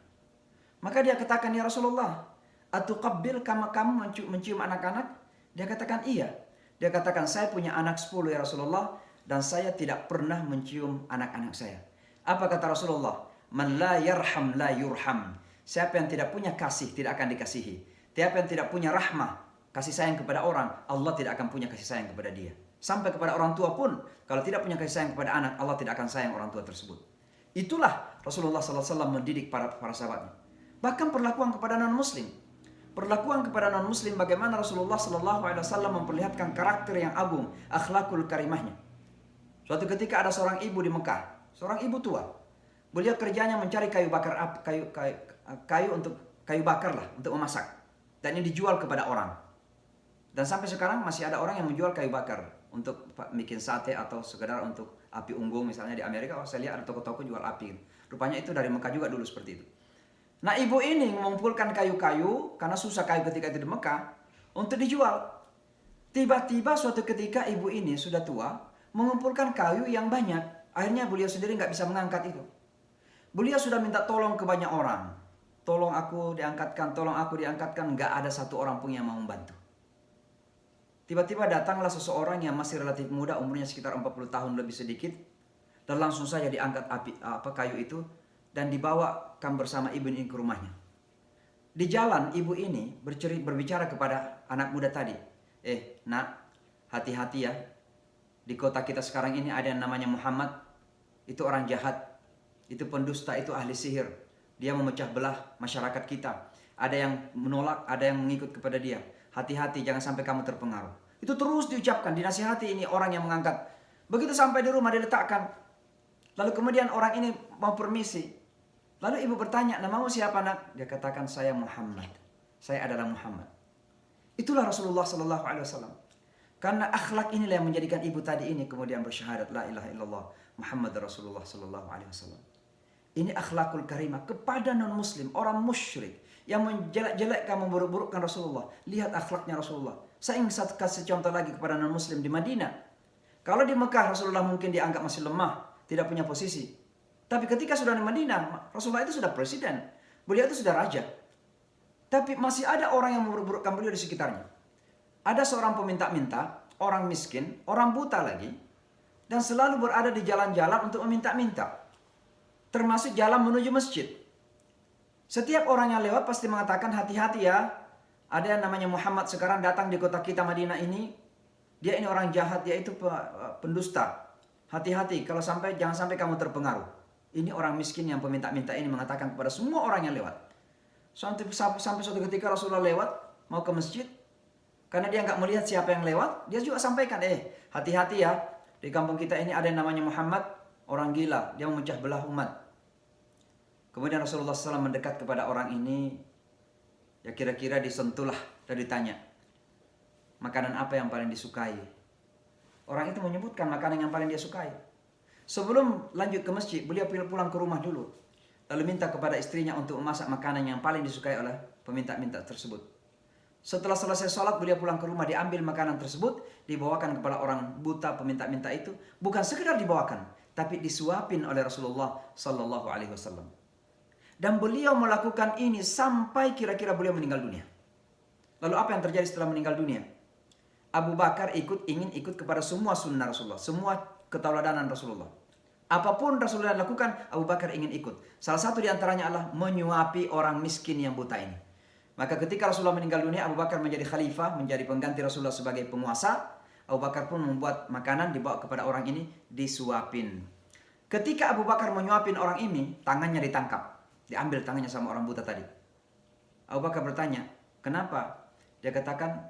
Maka dia katakan, ya Rasulullah, atuqabbil, kamu mencium anak-anak? Dia katakan iya. Dia katakan, saya punya anak 10 ya Rasulullah, dan saya tidak pernah mencium anak-anak saya. Apa kata Rasulullah? Man la yarham la yurham. Siapa yang tidak punya kasih tidak akan dikasihi. Siapa yang tidak punya rahmah, kasih sayang kepada orang, Allah tidak akan punya kasih sayang kepada dia. Sampai kepada orang tua pun, kalau tidak punya kasih sayang kepada anak, Allah tidak akan sayang orang tua tersebut. Itulah Rasulullah SAW mendidik para sahabatnya. Bahkan perlakuan kepada non-muslim. Perlakuan kepada non-muslim, bagaimana Rasulullah SAW memperlihatkan karakter yang agung, akhlakul karimahnya. Suatu ketika ada seorang ibu di Mekah, seorang ibu tua. Beliau kerjanya mencari kayu bakar, kayu bakar lah untuk memasak. Dan ini dijual kepada orang. Dan sampai sekarang masih ada orang yang menjual kayu bakar untuk bikin sate atau sekedar untuk api unggung, misalnya di Amerika. Saya lihat ada toko-toko jual api. Rupanya itu dari Mekah juga dulu seperti itu. Nah, ibu ini mengumpulkan kayu-kayu karena susah kayu ketika itu di Mekah untuk dijual. Tiba-tiba suatu ketika ibu ini sudah tua mengumpulkan kayu yang banyak. Akhirnya beliau sendiri nggak bisa mengangkat itu. Beliau sudah minta tolong ke banyak orang. Tolong aku diangkatkan, tolong aku diangkatkan. Nggak ada satu orang pun yang mau membantu. Tiba-tiba datanglah seseorang yang masih relatif muda, umurnya sekitar 40 tahun lebih sedikit. Dan langsung saja diangkat kayu itu dan dibawakan bersama ibu ini ke rumahnya. Di jalan ibu ini berbicara kepada anak muda tadi. Nak, hati-hati ya. Di kota kita sekarang ini ada yang namanya Muhammad. Itu orang jahat. Itu pendusta, itu ahli sihir. Dia memecah belah masyarakat kita. Ada yang menolak, ada yang mengikut kepada dia. Hati-hati, jangan sampai kamu terpengaruh. Itu terus diucapkan, dinasihati ini orang yang mengangkat. Begitu sampai di rumah diletakkan. Lalu kemudian orang ini mau permisi. Lalu ibu bertanya, namamu siapa nak? Dia katakan, saya Muhammad. Saya adalah Muhammad. Itulah Rasulullah SAW. Karena akhlak inilah yang menjadikan ibu tadi ini kemudian bersyahadat la ilaha illallah Muhammad Rasulullah SAW. Ini akhlakul karimah kepada non-muslim, orang musyrik yang menjelek-jelekkan, memburuk-burukkan Rasulullah. Lihat akhlaknya Rasulullah. Saya ingin kasih contoh lagi kepada non-muslim di Madinah. Kalau di Mekah Rasulullah mungkin dianggap masih lemah, tidak punya posisi. Tapi ketika sudah di Madinah, Rasulullah itu sudah presiden. Beliau itu sudah raja. Tapi masih ada orang yang memburuk-burukkan beliau di sekitarnya. Ada seorang peminta-minta, orang miskin, orang buta lagi. Dan selalu berada di jalan-jalan untuk meminta-minta. Termasuk jalan menuju masjid. Setiap orang yang lewat pasti mengatakan, hati-hati ya. Ada yang namanya Muhammad sekarang datang di kota kita Madinah ini. Dia ini orang jahat, dia itu pendusta. Hati-hati, jangan sampai kamu terpengaruh. Ini orang miskin yang peminta-minta ini mengatakan kepada semua orang yang lewat. Sampai suatu ketika Rasulullah lewat, mau ke masjid. Karena dia nggak melihat siapa yang lewat, dia juga sampaikan, hati-hati ya. Di kampung kita ini ada yang namanya Muhammad, orang gila. Dia memecah belah umat. Kemudian Rasulullah SAW mendekat kepada orang ini. Ya kira-kira disentuhlah dan ditanya, makanan apa yang paling disukai? Orang itu menyebutkan makanan yang paling dia sukai. Sebelum lanjut ke masjid, beliau pulang ke rumah dulu. Lalu minta kepada istrinya untuk memasak makanan yang paling disukai oleh peminta-minta tersebut. Setelah selesai sholat, beliau pulang ke rumah, diambil makanan tersebut, dibawakan kepada orang buta peminta-minta itu. Bukan sekedar dibawakan, tapi disuapin oleh Rasulullah SAW. Dan beliau melakukan ini sampai kira-kira beliau meninggal dunia. Lalu apa yang terjadi setelah meninggal dunia? Abu Bakar ingin ikut kepada semua sunnah Rasulullah, semua ketauladanan Rasulullah. Apapun Rasulullah lakukan, Abu Bakar ingin ikut. Salah satu di antaranya adalah menyuapi orang miskin yang buta ini. Maka ketika Rasulullah meninggal dunia, Abu Bakar menjadi khalifah, menjadi pengganti Rasulullah sebagai penguasa. Abu Bakar pun membuat makanan dibawa kepada orang ini, disuapin. Ketika Abu Bakar menyuapin orang ini, tangannya ditangkap. Diambil tangannya sama orang buta tadi. Abu Bakar bertanya, kenapa? Dia katakan,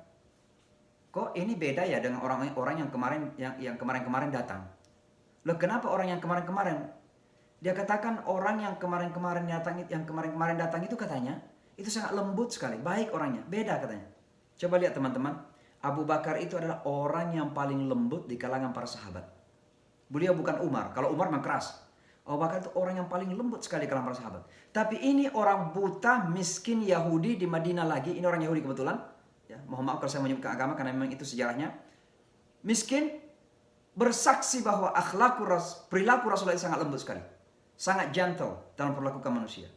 kok ini beda ya dengan orang yang kemarin datang? Loh, kenapa orang yang kemarin-kemarin? Dia katakan orang yang kemarin-kemarin datang itu katanya itu sangat lembut sekali, baik orangnya, beda katanya. Coba lihat teman-teman, Abu Bakar itu adalah orang yang paling lembut di kalangan para sahabat. Beliau bukan Umar. Kalau Umar memang keras. Abu Bakar itu orang yang paling lembut sekali di kalangan para sahabat. Tapi ini orang buta, miskin, Yahudi di Madinah lagi. Ini orang Yahudi kebetulan. Ya, mohon maaf kalau saya menyebutkan agama karena memang itu sejarahnya. Miskin, bersaksi bahwa perilaku Rasulullah itu sangat lembut sekali. Sangat gentle dalam perlakukan manusia.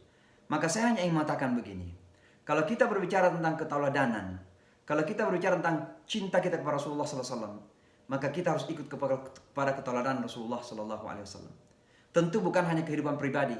Maka saya hanya ingin mengatakan begini. Kalau kita berbicara tentang ketauladanan, kalau kita berbicara tentang cinta kita kepada Rasulullah SAW, maka kita harus ikut kepada keteladanan Rasulullah SAW. Tentu bukan hanya kehidupan pribadi,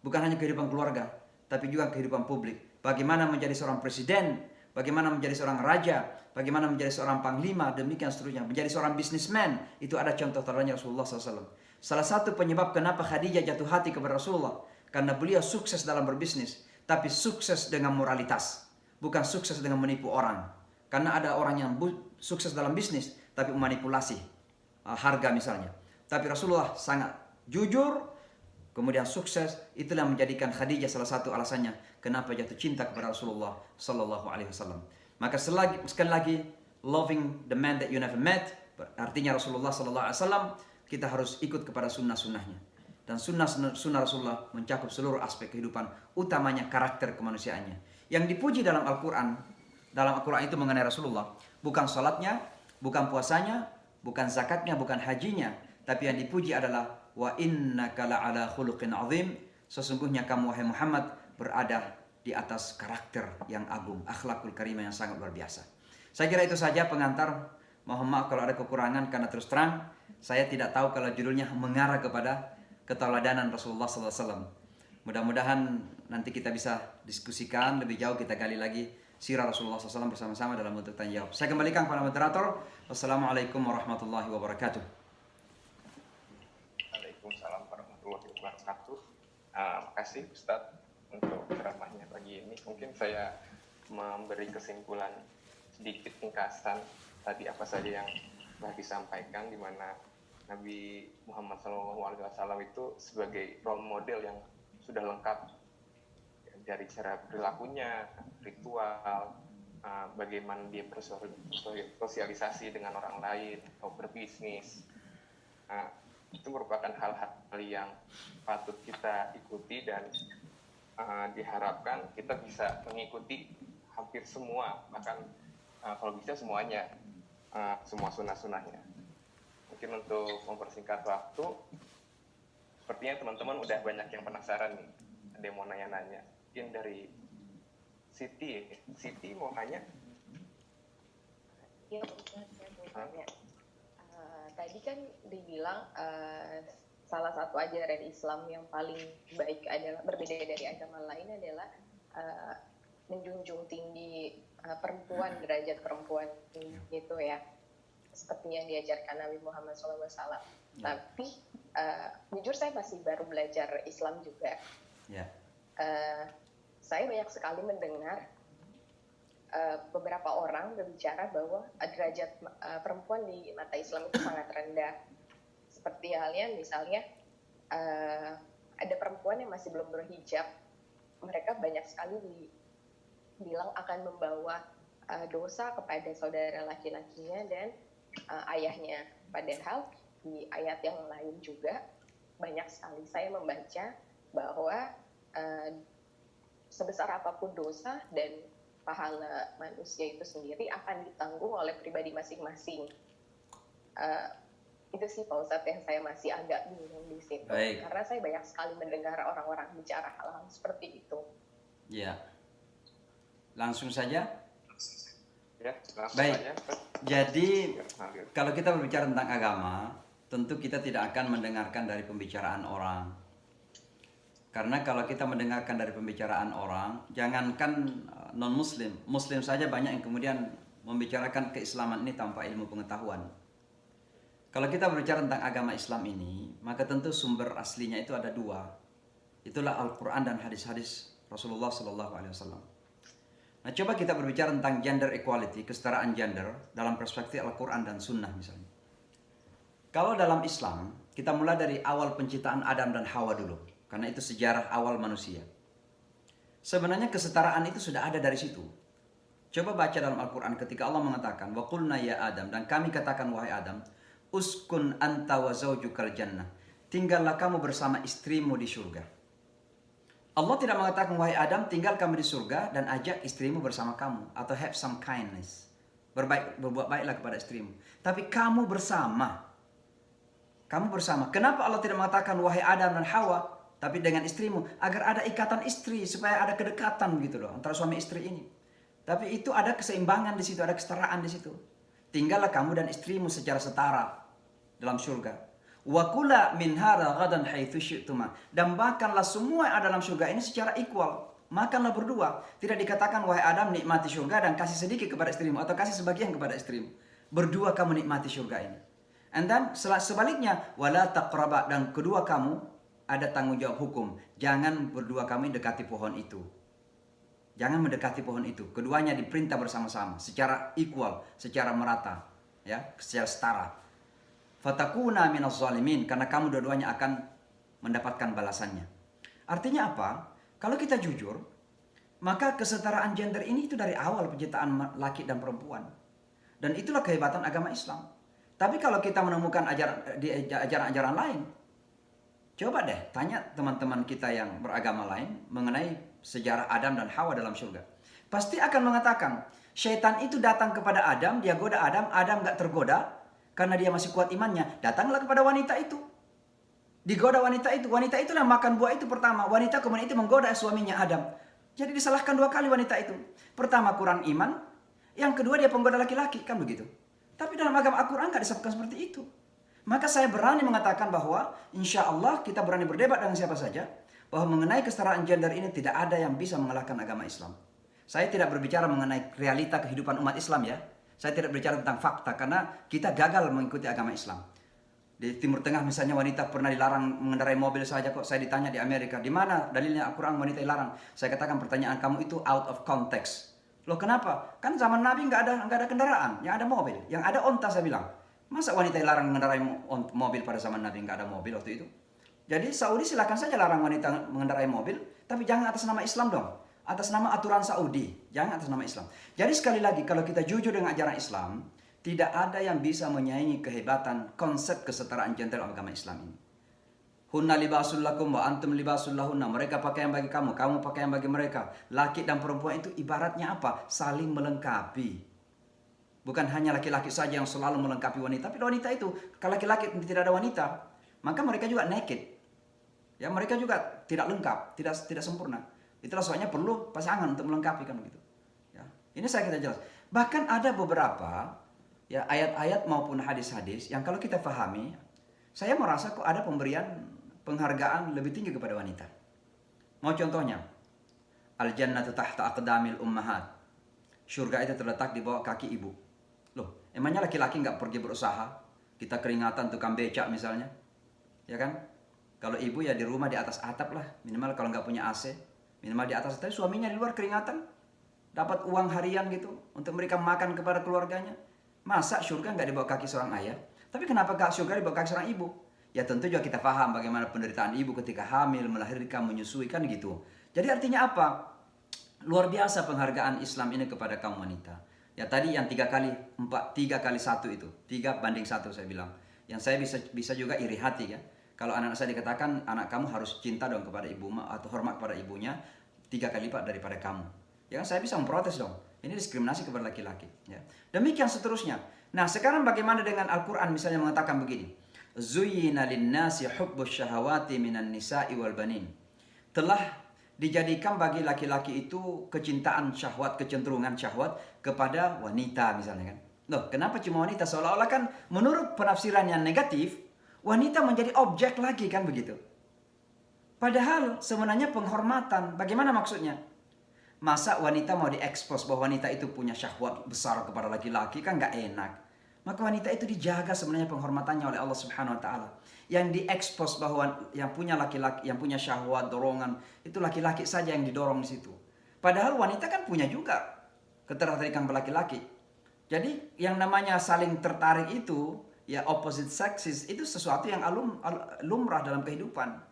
bukan hanya kehidupan keluarga, tapi juga kehidupan publik. Bagaimana menjadi seorang presiden, bagaimana menjadi seorang raja, bagaimana menjadi seorang panglima, demikian seterusnya. Menjadi seorang businessman, itu ada contoh teladannya Rasulullah SAW. Salah satu penyebab kenapa Khadijah jatuh hati kepada Rasulullah, karena beliau sukses dalam berbisnis, tapi sukses dengan moralitas, bukan sukses dengan menipu orang. Karena ada orang yang sukses dalam bisnis, tapi memanipulasi harga misalnya. Tapi Rasulullah sangat jujur, kemudian sukses. Itulah yang menjadikan Khadijah salah satu alasannya kenapa jatuh cinta kepada Rasulullah Sallallahu Alaihi Wasallam. Maka sekali lagi, loving the man that you never met, artinya Rasulullah Sallallahu Alaihi Wasallam, kita harus ikut kepada sunnah-sunnahnya. Dan sunnah Rasulullah mencakup seluruh aspek kehidupan, utamanya karakter kemanusiaannya. Yang dipuji dalam Al-Quran itu mengenai Rasulullah, bukan salatnya, bukan puasanya, bukan zakatnya, bukan hajinya, tapi yang dipuji adalah wa innaka la'ala khuluqin azim, sesungguhnya kamu wahai Muhammad berada di atas karakter yang agung, akhlakul karimah yang sangat luar biasa. Saya kira itu saja pengantar. Mohon maaf kalau ada kekurangan, karena terus terang saya tidak tahu kalau judulnya mengarah kepada keteladanan Rasulullah SAW. Mudah-mudahan nanti kita bisa diskusikan lebih jauh, kita gali lagi sirah Rasulullah SAW bersama-sama dalam bentuk tanya jawab. Saya kembalikan kepada moderator. Wassalamualaikum warahmatullahi wabarakatuh. Waalaikumsalam warahmatullahi wabarakatuh. Makasih Ustadz untuk ceramahnya pagi ini. Mungkin saya memberi kesimpulan sedikit ringkasan tadi apa saja yang telah disampaikan, di mana Nabi Muhammad SAW itu sebagai role model yang sudah lengkap dari cara perilakunya, ritual, bagaimana dia bersosialisasi dengan orang lain atau berbisnis. Itu merupakan hal-hal yang patut kita ikuti, dan diharapkan kita bisa mengikuti hampir semua, bahkan kalau bisa semuanya, semua sunnah-sunnahnya. Mungkin untuk mempersingkat waktu, sepertinya teman-teman udah banyak yang penasaran nih, ada yang mau nanya-nanya. Mungkin dari Siti mau nanya? Ya, saya mau tanya. Tadi kan dibilang salah satu ajaran Islam yang paling baik adalah, berbeda dari agama lain, adalah menjunjung tinggi perempuan, derajat perempuan gitu ya, seperti yang diajarkan Nabi Muhammad SAW. Tapi jujur saya masih baru belajar Islam juga. Saya banyak sekali mendengar beberapa orang berbicara bahwa derajat perempuan di mata Islam itu sangat rendah. Seperti halnya misalnya ada perempuan yang masih belum berhijab, mereka banyak sekali bilang akan membawa dosa kepada saudara laki-lakinya dan ayahnya. Padahal di ayat yang lain juga banyak sekali saya membaca bahwa sebesar apapun dosa dan pahala manusia itu sendiri akan ditanggung oleh pribadi masing-masing. Itu sih Pak Ustadz yang saya masih agak bingung di situ. Baik. Karena saya banyak sekali mendengar orang-orang bicara hal-hal seperti itu. Ya, langsung saja. Ya, langsung baik. Saja. Jadi kalau kita berbicara tentang agama, tentu kita tidak akan mendengarkan dari pembicaraan orang. Karena kalau kita mendengarkan dari pembicaraan orang, jangankan non-muslim, muslim saja banyak yang kemudian membicarakan keislaman ini tanpa ilmu pengetahuan. Kalau kita berbicara tentang agama Islam ini, maka tentu sumber aslinya itu ada dua. Itulah Al-Quran dan hadis-hadis Rasulullah SAW. Nah, coba kita berbicara tentang gender equality, kesetaraan gender dalam perspektif Al-Quran dan Sunnah misalnya. Kalau dalam Islam, kita mulai dari awal penciptaan Adam dan Hawa dulu. Karena itu sejarah awal manusia. Sebenarnya kesetaraan itu sudah ada dari situ. Coba baca dalam Al-Quran ketika Allah mengatakan, wa qulna ya Adam, dan kami katakan wahai Adam, uskun anta wa zaujukal jannah, tinggallah kamu bersama istrimu di surga. Allah tidak mengatakan wahai Adam, tinggal kamu di surga dan ajak istrimu bersama kamu, atau have some kindness, berbuat baiklah kepada istrimu. Tapi kamu bersama. Kenapa Allah tidak mengatakan wahai Adam dan Hawa, tapi dengan istrimu, agar ada ikatan istri, supaya ada kedekatan gitu loh antara suami istri ini. Tapi itu ada keseimbangan di situ, ada kesetaraan di situ. Tinggallah kamu dan istrimu secara setara dalam surga. Wa kula min hara ghadan haitsu syi'tuma. Dan makanlah semua yang ada dalam surga ini secara equal. Makanlah berdua. Tidak dikatakan wahai Adam nikmati surga dan kasih sedikit kepada istrimu atau kasih sebagian kepada istrimu. Berdua kamu nikmati surga ini. And then sebaliknya wala taqraba, dan kedua kamu ada tanggung jawab hukum. Jangan berdua kami dekati pohon itu. Jangan mendekati pohon itu. Keduanya diperintah bersama-sama secara equal, secara merata, ya, secara setara. Fatakuna minaz zalimin, karena kamu dua-duanya akan mendapatkan balasannya. Artinya apa? Kalau kita jujur, maka kesetaraan gender ini itu dari awal penciptaan laki dan perempuan. Dan itulah kehebatan agama Islam. Tapi kalau kita menemukan ajaran-ajaran lain, coba deh tanya teman-teman kita yang beragama lain mengenai sejarah Adam dan Hawa dalam surga. Pasti akan mengatakan, syaitan itu datang kepada Adam, dia goda Adam, Adam gak tergoda karena dia masih kuat imannya. Datanglah kepada wanita itu. Digoda wanita itulah yang makan buah itu pertama. Wanita kemudian itu menggoda suaminya Adam. Jadi disalahkan dua kali wanita itu. Pertama kurang iman, yang kedua dia penggoda laki-laki, kan begitu. Tapi dalam agama Al-Quran gak disebutkan seperti itu. Maka saya berani mengatakan bahwa insya Allah kita berani berdebat dengan siapa saja, bahwa mengenai kesetaraan gender ini tidak ada yang bisa mengalahkan agama Islam. Saya tidak berbicara mengenai realita kehidupan umat Islam ya. Saya tidak berbicara tentang fakta karena kita gagal mengikuti agama Islam. Di Timur Tengah misalnya wanita pernah dilarang mengendarai mobil saja kok. Saya ditanya di Amerika, di mana dalilnya Al-Quran wanita dilarang? Saya katakan pertanyaan kamu itu out of context. Loh kenapa? Kan zaman Nabi nggak ada kendaraan, yang ada mobil, yang ada onta saya bilang. Masa wanita dilarang mengendarai mobil pada zaman Nabi, nggak ada mobil waktu itu? Jadi Saudi silakan saja larang wanita mengendarai mobil, tapi jangan atas nama Islam dong. Atas nama aturan Saudi, jangan atas nama Islam. Jadi sekali lagi kalau kita jujur dengan ajaran Islam, tidak ada yang bisa menyaingi kehebatan konsep kesetaraan gender dalam agama Islam ini. Hunna libasul lakum wa antum libasul lahunna. Mereka pakaian bagi kamu, kamu pakaian bagi mereka. Laki dan perempuan itu ibaratnya apa? Saling melengkapi. Bukan hanya laki-laki saja yang selalu melengkapi wanita, tapi wanita itu, kalau laki-laki tidak ada wanita, maka mereka juga naked. Ya, mereka juga tidak lengkap, tidak sempurna. Itulah sebabnya perlu pasangan untuk melengkapi kan begitu. Ya, ini saya kita jelas. Bahkan ada beberapa ya ayat-ayat maupun hadis-hadis yang kalau kita pahami, saya merasa kok ada pemberian penghargaan lebih tinggi kepada wanita. Mau contohnya, al-jannatu tahta aqdamil ummahat. Surga itu terletak di bawah kaki ibu. Loh, emangnya laki-laki nggak pergi berusaha? Kita keringatan tukang becak misalnya, ya kan? Kalau ibu ya di rumah di atas atap lah, minimal kalau nggak punya AC, minimal di atas. Tapi suaminya di luar keringatan, dapat uang harian gitu untuk mereka makan kepada keluarganya. Masa surga nggak di bawah kaki seorang ayah? Tapi kenapa gak surga di bawah kaki seorang ibu? Ya tentu juga kita paham bagaimana penderitaan ibu ketika hamil, melahirkan, menyusui kan gitu. Jadi artinya apa? Luar biasa penghargaan Islam ini kepada kaum wanita. Ya tadi yang 3 kali 1 itu, 3:1 saya bilang. Yang saya bisa juga iri hati ya. Kalau anak saya dikatakan anak kamu harus cinta dong kepada ibu atau hormat kepada ibunya 3 kali lipat daripada kamu. Ya kan saya bisa memprotes dong. Ini diskriminasi kepada laki-laki. Ya. Demikian seterusnya. Nah sekarang bagaimana dengan Al-Quran misalnya mengatakan begini. Zuyyina linnasi hubbus syahawati minan nisa'i wal banin. Telah dijadikan bagi laki-laki itu kecintaan syahwat, kecenderungan syahwat kepada wanita misalnya kan. Loh kenapa cuma wanita? Seolah-olah kan menurut penafsiran yang negatif, wanita menjadi objek lagi kan begitu. Padahal sebenarnya penghormatan. Bagaimana maksudnya? Masa wanita mau diekspos bahwa wanita itu punya syahwat besar kepada laki-laki kan gak enak. Maka wanita itu dijaga sebenarnya penghormatannya oleh Allah Subhanahu wa taala. Yang diekspos bahwa yang punya laki-laki, yang punya syahwat, dorongan, itu laki-laki saja yang didorong di situ. Padahal wanita kan punya juga ketertarikan pada laki-laki. Jadi yang namanya saling tertarik itu, ya opposite sexes itu sesuatu yang lumrah dalam kehidupan.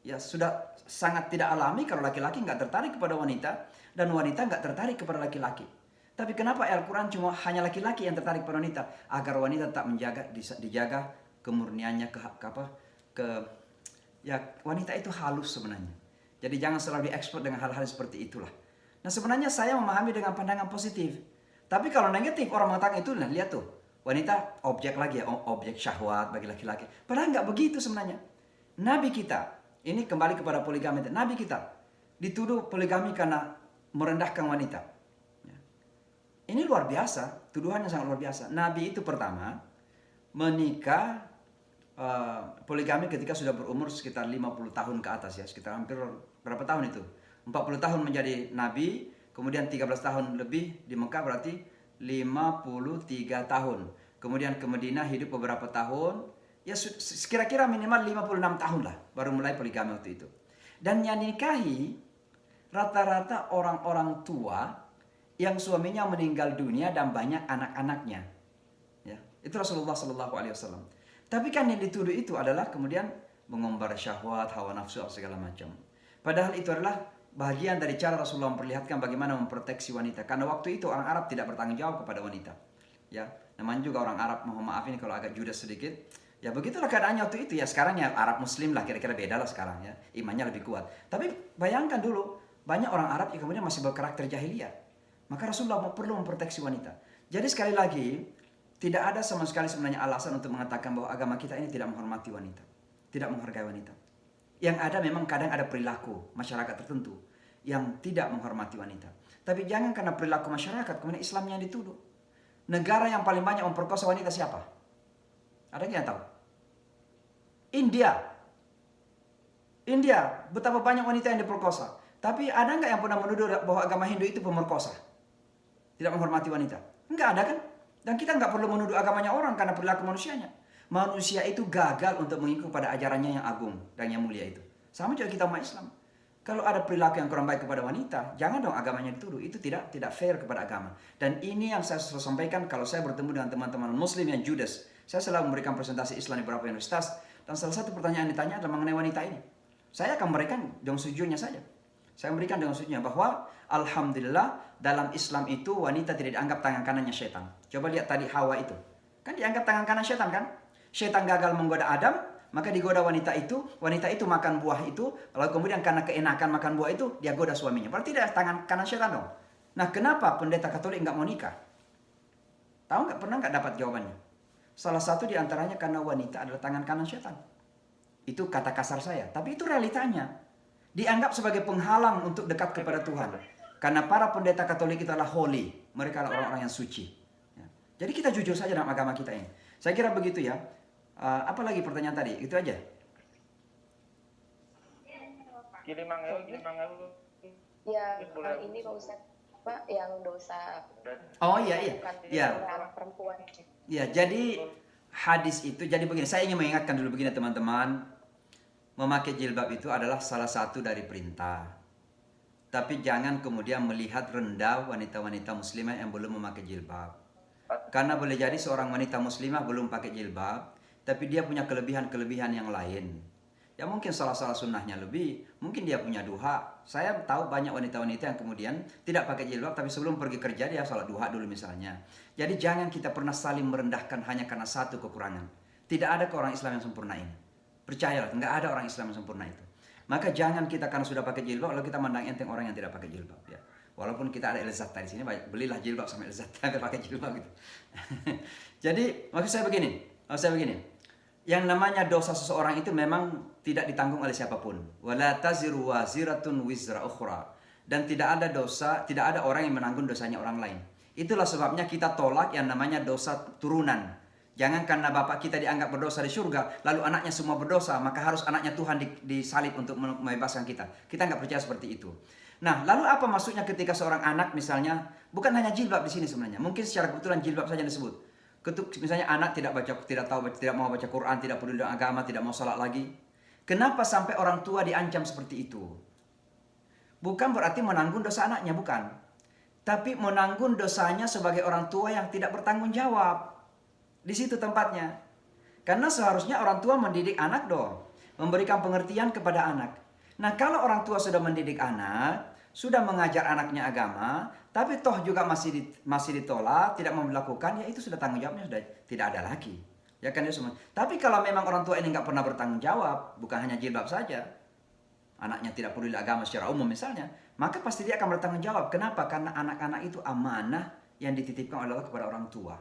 Ya sudah sangat tidak alami kalau laki-laki nggak tertarik kepada wanita dan wanita nggak tertarik kepada laki-laki. Tapi kenapa Al-Quran cuma hanya laki-laki yang tertarik pada wanita? Agar wanita tak dijaga kemurniannya ya wanita itu halus sebenarnya. Jadi jangan selalu diekspor dengan hal-hal seperti itulah. Nah sebenarnya saya memahami dengan pandangan positif. Tapi kalau negatif orang mengatakan itu, lihat tuh wanita objek lagi ya, objek syahwat bagi laki-laki. Padahal nggak begitu sebenarnya. Nabi kita Ini kembali kepada poligami. Nabi kita dituduh poligami karena merendahkan wanita. Ya. Ini luar biasa, tuduhannya sangat luar biasa. Nabi itu pertama menikah poligami ketika sudah berumur sekitar 50 tahun ke atas ya, sekitar hampir berapa tahun itu? 40 tahun menjadi nabi, kemudian 13 tahun lebih di Mekah, berarti 53 tahun. Kemudian ke Madinah hidup beberapa tahun, ya kira-kira minimal 56 tahun lah baru mulai poligami waktu itu. Dan yang dinikahi rata-rata orang-orang tua yang suaminya meninggal dunia dan banyak anak-anaknya. Ya, itu Rasulullah Shallallahu Alaihi Wasallam. Tapi kan yang dituduh itu adalah kemudian mengumbar syahwat, hawa nafsu, segala macam. Padahal itu adalah bagian dari cara Rasulullah memperlihatkan bagaimana memproteksi wanita. Karena waktu itu orang Arab tidak bertanggung jawab kepada wanita. Ya, namanya juga orang Arab, mohon maaf ini kalau agak judes sedikit. Ya begitulah keadaannya waktu itu ya. Sekarang ya Arab Muslim lah, kira-kira beda lah sekarang ya. Imannya lebih kuat. Tapi bayangkan dulu, banyak orang Arab yang kemudian masih berkarakter jahiliyah. Maka Rasulullah perlu memproteksi wanita. Jadi sekali lagi, tidak ada sama sekali sebenarnya alasan untuk mengatakan bahwa agama kita ini tidak menghormati wanita. Tidak menghargai wanita. Yang ada memang kadang ada perilaku masyarakat tertentu yang tidak menghormati wanita. Tapi jangan karena perilaku masyarakat kemudian Islamnya yang dituduh. Negara yang paling banyak memperkosa wanita siapa? Ada yang tahu? India. India, betapa banyak wanita yang diperkosa. Tapi ada nggak yang pernah menuduh bahwa agama Hindu itu pemerkosa? Tidak menghormati wanita? Enggak ada kan? Dan kita nggak perlu menuduh agamanya orang karena perilaku manusianya. Manusia itu gagal untuk mengikut pada ajarannya yang agung dan yang mulia itu. Sama juga kita umat Islam. Kalau ada perilaku yang kurang baik kepada wanita, jangan dong agamanya dituduh. Itu tidak fair kepada agama. Dan ini yang saya selalu sampaikan kalau saya bertemu dengan teman-teman Muslim yang judes. Saya selalu memberikan presentasi Islam di beberapa universitas. Dan salah satu pertanyaan yang ditanya adalah mengenai wanita ini. Saya akan memberikan dengan sujudnya saja. Saya memberikan dengan sujudnya bahwa alhamdulillah dalam Islam itu wanita tidak dianggap tangan kanannya syaitan. Coba lihat tadi Hawa itu. Kan dianggap tangan kanan syaitan kan? Syaitan gagal menggoda Adam, maka digoda wanita itu makan buah itu, lalu kemudian karena keenakan makan buah itu, dia goda suaminya. Berarti dia tangan kanan syaitan dong. Nah kenapa pendeta Katolik nggak mau nikah? Tahu nggak, pernah nggak dapat jawabannya? Salah satu diantaranya karena wanita adalah tangan kanan syaitan. Itu kata kasar saya, tapi itu realitanya. Dianggap sebagai penghalang untuk dekat kepada Tuhan. Karena para pendeta Katolik itu adalah holy. Mereka adalah orang-orang yang suci. Ya. Jadi kita jujur saja dalam agama kita ini. Saya kira begitu ya. Apa lagi pertanyaan tadi? Itu aja. Ya, ini Pak Ustadz, Pak, yang dosa. Oh iya. Ya. Anak perempuan. Ya, jadi hadis itu, jadi begini. Saya ingin mengingatkan dulu begini teman-teman. Memakai jilbab itu adalah salah satu dari perintah. Tapi jangan kemudian melihat rendah wanita-wanita muslimah yang belum memakai jilbab. Karena boleh jadi seorang wanita muslimah belum pakai jilbab, tapi dia punya kelebihan-kelebihan yang lain. Ya mungkin salah-salah sunnahnya lebih, mungkin dia punya duha. Saya tahu banyak wanita-wanita yang kemudian tidak pakai jilbab, tapi sebelum pergi kerja dia salat duha dulu misalnya. Jadi jangan kita pernah saling merendahkan hanya karena satu kekurangan. Tidak ada orang Islam yang sempurna ini. Percayalah, nggak ada orang Islam yang sempurna itu. Maka jangan kita karena sudah pakai jilbab, lalu kita mandang enteng orang yang tidak pakai jilbab. Ya. Walaupun kita ada Elzat di sini, belilah jilbab sama Elzat, pakai jilbab gitu. Jadi maksud saya begini, yang namanya dosa seseorang itu memang tidak ditanggung oleh siapapun. Wala taziru waziratun wizra ukhra. Dan tidak ada orang yang menanggung dosanya orang lain. Itulah sebabnya kita tolak yang namanya dosa turunan. Jangan karena bapak kita dianggap berdosa di surga, lalu anaknya semua berdosa, maka harus anaknya Tuhan disalib untuk membebaskan kita. Kita nggak percaya seperti itu. Nah, lalu apa maksudnya ketika seorang anak misalnya, bukan hanya jilbab di sini sebenarnya, mungkin secara kebetulan jilbab saja disebut. Misalnya anak tidak mau baca Quran, tidak peduli dengan agama, tidak mau salat lagi. Kenapa sampai orang tua diancam seperti itu? Bukan berarti menanggung dosa anaknya, bukan. Tapi menanggung dosanya sebagai orang tua yang tidak bertanggung jawab. Di situ tempatnya. Karena seharusnya orang tua mendidik anak dong. Memberikan pengertian kepada anak. Nah kalau orang tua sudah mendidik anak, sudah mengajar anaknya agama, tapi toh juga masih ditolak, tidak mau melakukan, ya itu sudah tanggung jawabnya sudah tidak ada lagi. Ya kan ya semua. Tapi kalau memang orang tua ini nggak pernah bertanggung jawab, bukan hanya jilbab saja, anaknya tidak peduli agama secara umum misalnya, maka pasti dia akan bertanggung jawab. Kenapa? Karena anak-anak itu amanah yang dititipkan oleh Allah kepada orang tua.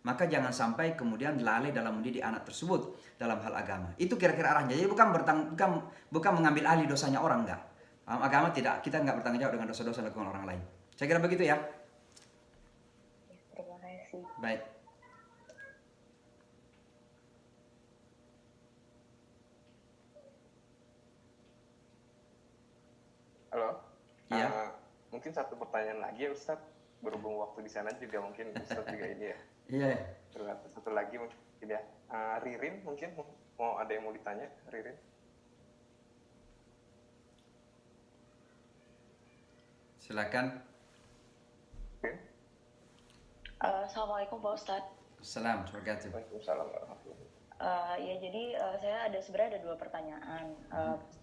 maka jangan sampai kemudian lalai dalam mendidik anak tersebut dalam hal agama. Itu kira-kira arahnya. Jadi bukan mengambil alih dosanya orang, enggak. Dalam agama tidak, kita enggak bertanggung jawab dengan dosa-dosa lakukan orang lain. Saya kira begitu ya. Terima kasih. Baik. Halo. Iya. Mungkin satu pertanyaan lagi ya Ustaz. Berhubung waktu di sana juga mungkin Ustaz juga ini ya. Iya. Terus satu lagi mungkin ya. Ririn mungkin mau ada yang mau ditanya, Ririn? Silakan. Oke. Assalamualaikum Pak Ustadz. Assalamualaikum warahmatullahi wabarakatuh. Waalaikumsalam warahmatullahi wabarakatuh. Ya jadi saya sebenarnya ada dua pertanyaan.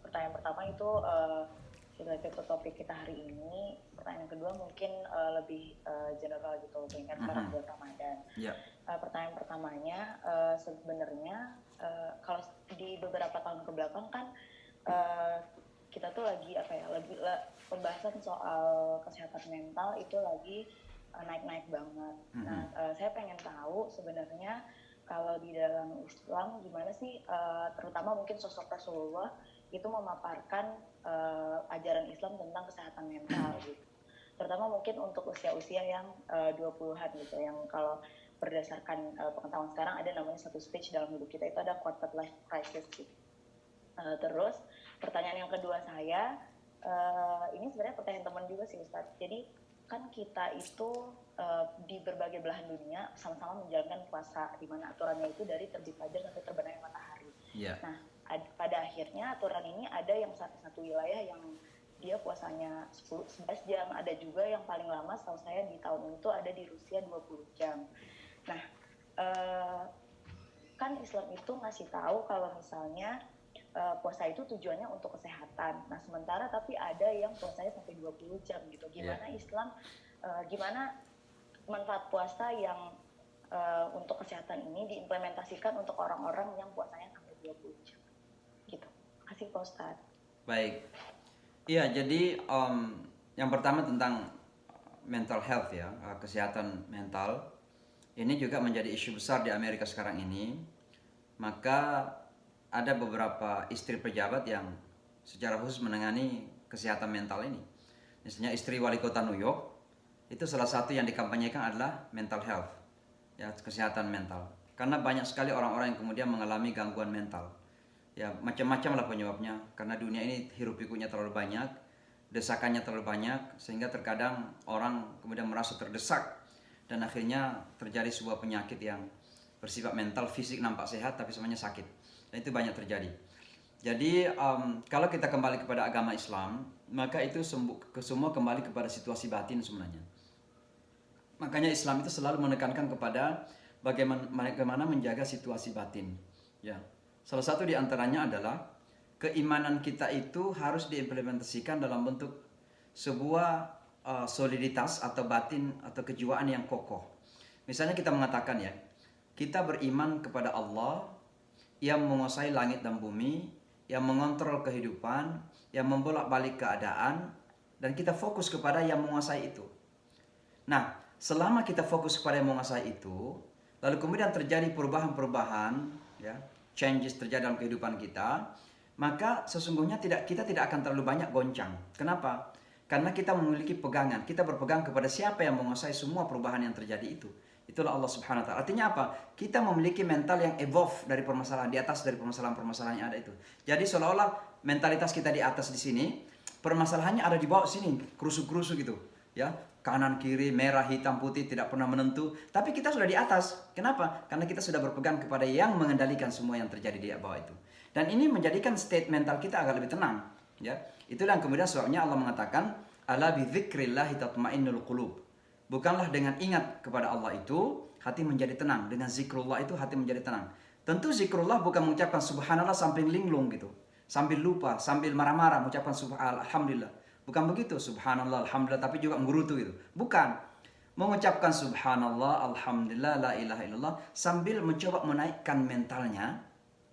Pertanyaan pertama itu related ke topik kita hari ini. Pertanyaan kedua mungkin lebih general gitu, mengingat sekarang bulan Ramadan. Ya. Pertanyaan pertamanya sebenarnya kalau di beberapa tahun kebelakang kan kita tuh lagi pembahasan soal kesehatan mental itu lagi naik-naik banget. Nah, saya pengen tahu sebenarnya kalau di dalam Islam gimana sih, terutama mungkin sosok Rasulullah itu memaparkan ajaran Islam tentang kesehatan mental gitu. Terutama mungkin untuk usia-usia yang 20-an gitu, yang kalau berdasarkan pengetahuan sekarang ada namanya satu stage dalam hidup kita, itu ada quarter life crisis gitu. Terus pertanyaan yang kedua saya, ini sebenarnya pertanyaan teman juga sih Ustadz. Jadi kan kita itu di berbagai belahan dunia sama-sama menjalankan puasa, di mana aturannya itu dari terbit fajar sampai terbenamnya matahari. Yeah. Nah, pada akhirnya aturan ini ada yang satu wilayah yang dia puasanya 11 jam, ada juga yang paling lama setahu saya di tahun itu ada di Rusia 20 jam. Nah, kan Islam itu ngasih tahu kalau misalnya puasa itu tujuannya untuk kesehatan. Nah, sementara tapi ada yang puasanya sampai 20 jam gitu. Gimana Islam, gimana manfaat puasa yang untuk kesehatan ini diimplementasikan untuk orang-orang yang puasanya sampai 20 jam. Gitu. Kasih Pak Ustadz. Baik. Iya, jadi yang pertama tentang mental health ya, kesehatan mental. Ini juga menjadi isu besar di Amerika sekarang ini. Maka ada beberapa istri pejabat yang secara khusus menangani kesehatan mental ini. Misalnya istri wali kota New York, itu salah satu yang dikampanyekan adalah mental health, ya, kesehatan mental. Karena banyak sekali orang-orang yang kemudian mengalami gangguan mental. Ya, macam-macam lah penyebabnya. Karena dunia ini hiruk pikuknya terlalu banyak, desakannya terlalu banyak, sehingga terkadang orang kemudian merasa terdesak dan akhirnya terjadi sebuah penyakit yang bersifat mental, fisik nampak sehat tapi sebenarnya sakit. Dan itu banyak terjadi. Jadi kalau kita kembali kepada agama Islam, maka itu semua kembali kepada situasi batin sebenarnya. Makanya Islam itu selalu menekankan kepada bagaimana menjaga situasi batin. Ya, salah satu di antaranya adalah keimanan kita itu harus diimplementasikan dalam bentuk sebuah soliditas atau batin atau kejiwaan yang kokoh. Misalnya kita mengatakan ya, kita beriman kepada Allah yang menguasai langit dan bumi, yang mengontrol kehidupan, yang membolak-balik keadaan, dan kita fokus kepada yang menguasai itu. Nah, selama kita fokus kepada yang menguasai itu, lalu kemudian terjadi perubahan-perubahan, ya, changes terjadi dalam kehidupan kita, maka sesungguhnya kita tidak akan terlalu banyak goncang. Kenapa? Karena kita memiliki pegangan, kita berpegang kepada siapa yang menguasai semua perubahan yang terjadi itu. Itulah Allah Subhanahu wa taala. Artinya apa? Kita memiliki mental yang evolve dari permasalahan, di atas dari permasalahan-permasalahan yang ada itu. Jadi seolah-olah mentalitas kita di atas di sini, permasalahannya ada di bawah sini, kerusuk-kerusuk gitu, ya. Kanan, kiri, merah, hitam, putih, tidak pernah menentu. Tapi kita sudah di atas. Kenapa? Karena kita sudah berpegang kepada yang mengendalikan semua yang terjadi di bawah itu. Dan ini menjadikan state mental kita agak lebih tenang, ya. Itulah yang kemudian sebabnya Allah mengatakan, "Ala bi dzikrillahi tatmainnul qulub." Bukanlah dengan ingat kepada Allah itu hati menjadi tenang. Dengan zikrullah itu hati menjadi tenang. Tentu zikrullah bukan mengucapkan subhanallah sambil linglung gitu, sambil lupa, sambil marah-marah mengucapkan subhanallah, alhamdulillah. Bukan begitu, subhanallah, alhamdulillah, tapi juga menggerutu gitu. Bukan. Mengucapkan subhanallah, alhamdulillah, la ilaha illallah sambil mencoba menaikkan mentalnya,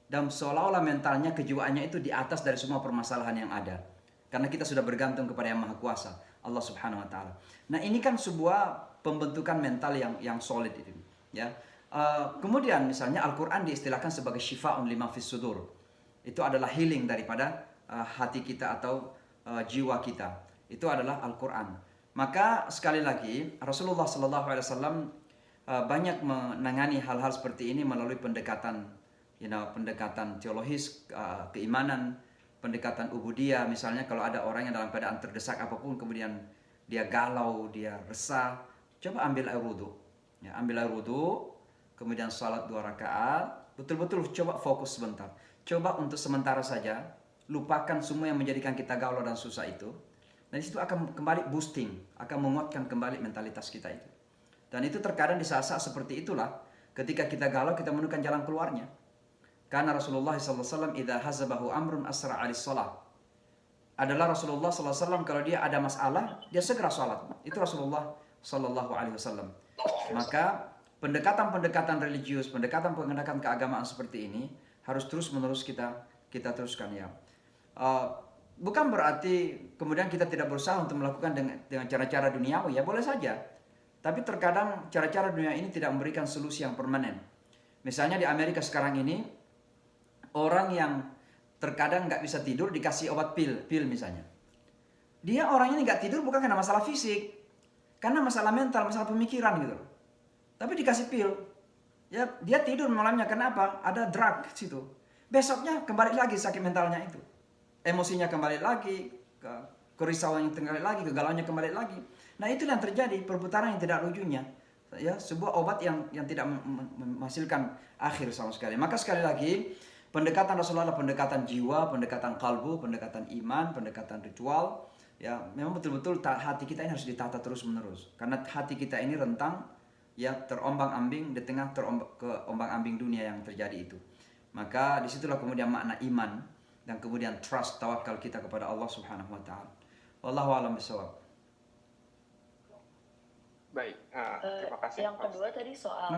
dan seolah-olah mentalnya, kejiwaannya itu di atas dari semua permasalahan yang ada. Karena kita sudah bergantung kepada yang Maha Kuasa, Allah Subhanahu wa taala. Nah, ini kan sebuah pembentukan mental yang solid itu, ya. Kemudian misalnya Al-Quran diistilahkan sebagai syifa'un lima fis sudur. Itu adalah healing daripada hati kita atau jiwa kita. Itu adalah Al-Quran. Maka sekali lagi Rasulullah SAW banyak menangani hal-hal seperti ini melalui pendekatan, pendekatan teologis, keimanan, pendekatan ubudiyah. Misalnya kalau ada orang yang dalam keadaan terdesak apapun, kemudian dia galau, dia resah, coba ambil air wudhu. Ya, ambil air wudhu, kemudian salat 2 rakaat, betul-betul coba fokus sebentar. Coba untuk sementara saja, lupakan semua yang menjadikan kita galau dan susah itu. Dan itu akan kembali boosting, akan menguatkan kembali mentalitas kita itu. Dan itu terkadang di saat-saat seperti itulah, ketika kita galau, kita menemukan jalan keluarnya. Karena Rasulullah SAW, idza hazabahu amrun asra alis salat. Adalah Rasulullah SAW kalau dia ada masalah, dia segera salat. Itu Rasulullah SAW. Maka pendekatan-pendekatan religius, pendekatan-pendekatan keagamaan seperti ini harus terus-menerus kita teruskan ya. Bukan berarti kemudian kita tidak berusaha untuk melakukan dengan cara-cara duniawi ya, boleh saja. Tapi terkadang cara-cara dunia ini tidak memberikan solusi yang permanen. Misalnya di Amerika sekarang ini, orang yang terkadang nggak bisa tidur dikasih obat pil misalnya. Dia orang ini nggak tidur bukan karena masalah fisik, karena masalah mental, masalah pemikiran gitu. Tapi dikasih pil, ya dia tidur malamnya. Kenapa? Ada drug situ. Besoknya kembali lagi sakit mentalnya itu, emosinya kembali lagi, kerisauan yang kembali lagi, kegalauannya kembali lagi. Nah itu yang terjadi, perputaran yang tidak lucunya. Ya, sebuah obat yang tidak menghasilkan akhir sama sekali. Maka sekali lagi, pendekatan Rasulullah adalah pendekatan jiwa, pendekatan kalbu, pendekatan iman, pendekatan ritual. Ya, memang betul-betul hati kita ini harus ditata terus-menerus. Karena hati kita ini rentang, ya terombang-ambing di tengah keombang-ambing dunia yang terjadi itu. Maka disitulah kemudian makna iman dan kemudian trust, tawakal kita kepada Allah Subhanahu Wa Taala. Wallahu a'lam bishawab. Baik, terima kasih. Yang kedua tadi soal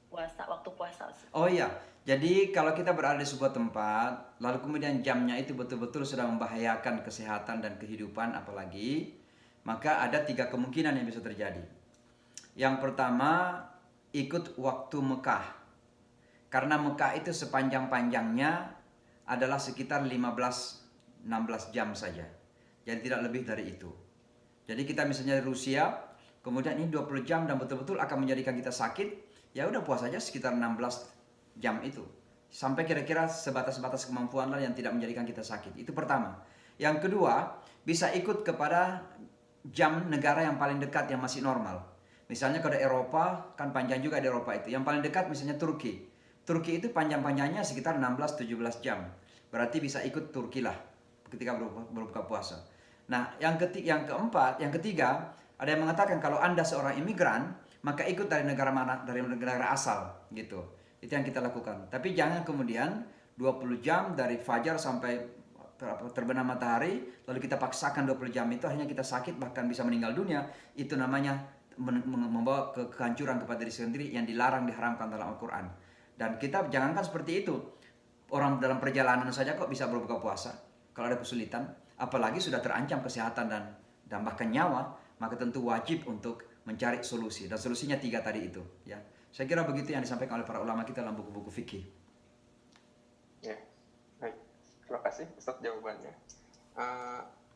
puasa, waktu puasa. Oh iya, jadi kalau kita berada di sebuah tempat, lalu kemudian jamnya itu betul-betul sudah membahayakan kesehatan dan kehidupan apalagi, maka ada 3 kemungkinan yang bisa terjadi. Yang pertama, ikut waktu Mekah. Karena Mekah itu sepanjang-panjangnya adalah sekitar 15-16 jam saja. Jadi tidak lebih dari itu. Jadi kita misalnya di Rusia, kemudian ini 20 jam dan betul-betul akan menjadikan kita sakit, ya udah puasa aja sekitar 16 jam itu. Sampai kira-kira sebatas-batas kemampuan lah yang tidak menjadikan kita sakit. Itu pertama. Yang kedua, bisa ikut kepada jam negara yang paling dekat yang masih normal. Misalnya kalau Eropa, kan panjang juga di Eropa itu. Yang paling dekat misalnya Turki. Turki itu panjang-panjangnya sekitar 16-17 jam. Berarti bisa ikut Turki lah ketika berbuka puasa. Nah, yang ketiga, ada yang mengatakan kalau Anda seorang imigran, maka ikut dari negara mana? Dari negara asal gitu. Itu yang kita lakukan. Tapi jangan kemudian 20 jam dari fajar sampai terbenam matahari, lalu kita paksakan 20 jam itu, akhirnya kita sakit bahkan bisa meninggal dunia. Itu namanya membawa kehancuran kepada diri sendiri yang dilarang, diharamkan dalam Al-Quran. Dan kita jangankan seperti itu, orang dalam perjalanan saja kok bisa berbuka puasa kalau ada kesulitan, apalagi sudah terancam kesehatan dan bahkan nyawa, maka tentu wajib untuk mencari solusi. Dan solusinya 3 tadi itu ya. Saya kira begitu yang disampaikan oleh para ulama kita dalam buku-buku fikih. Ya, baik. Terima kasih Ustadz jawabannya.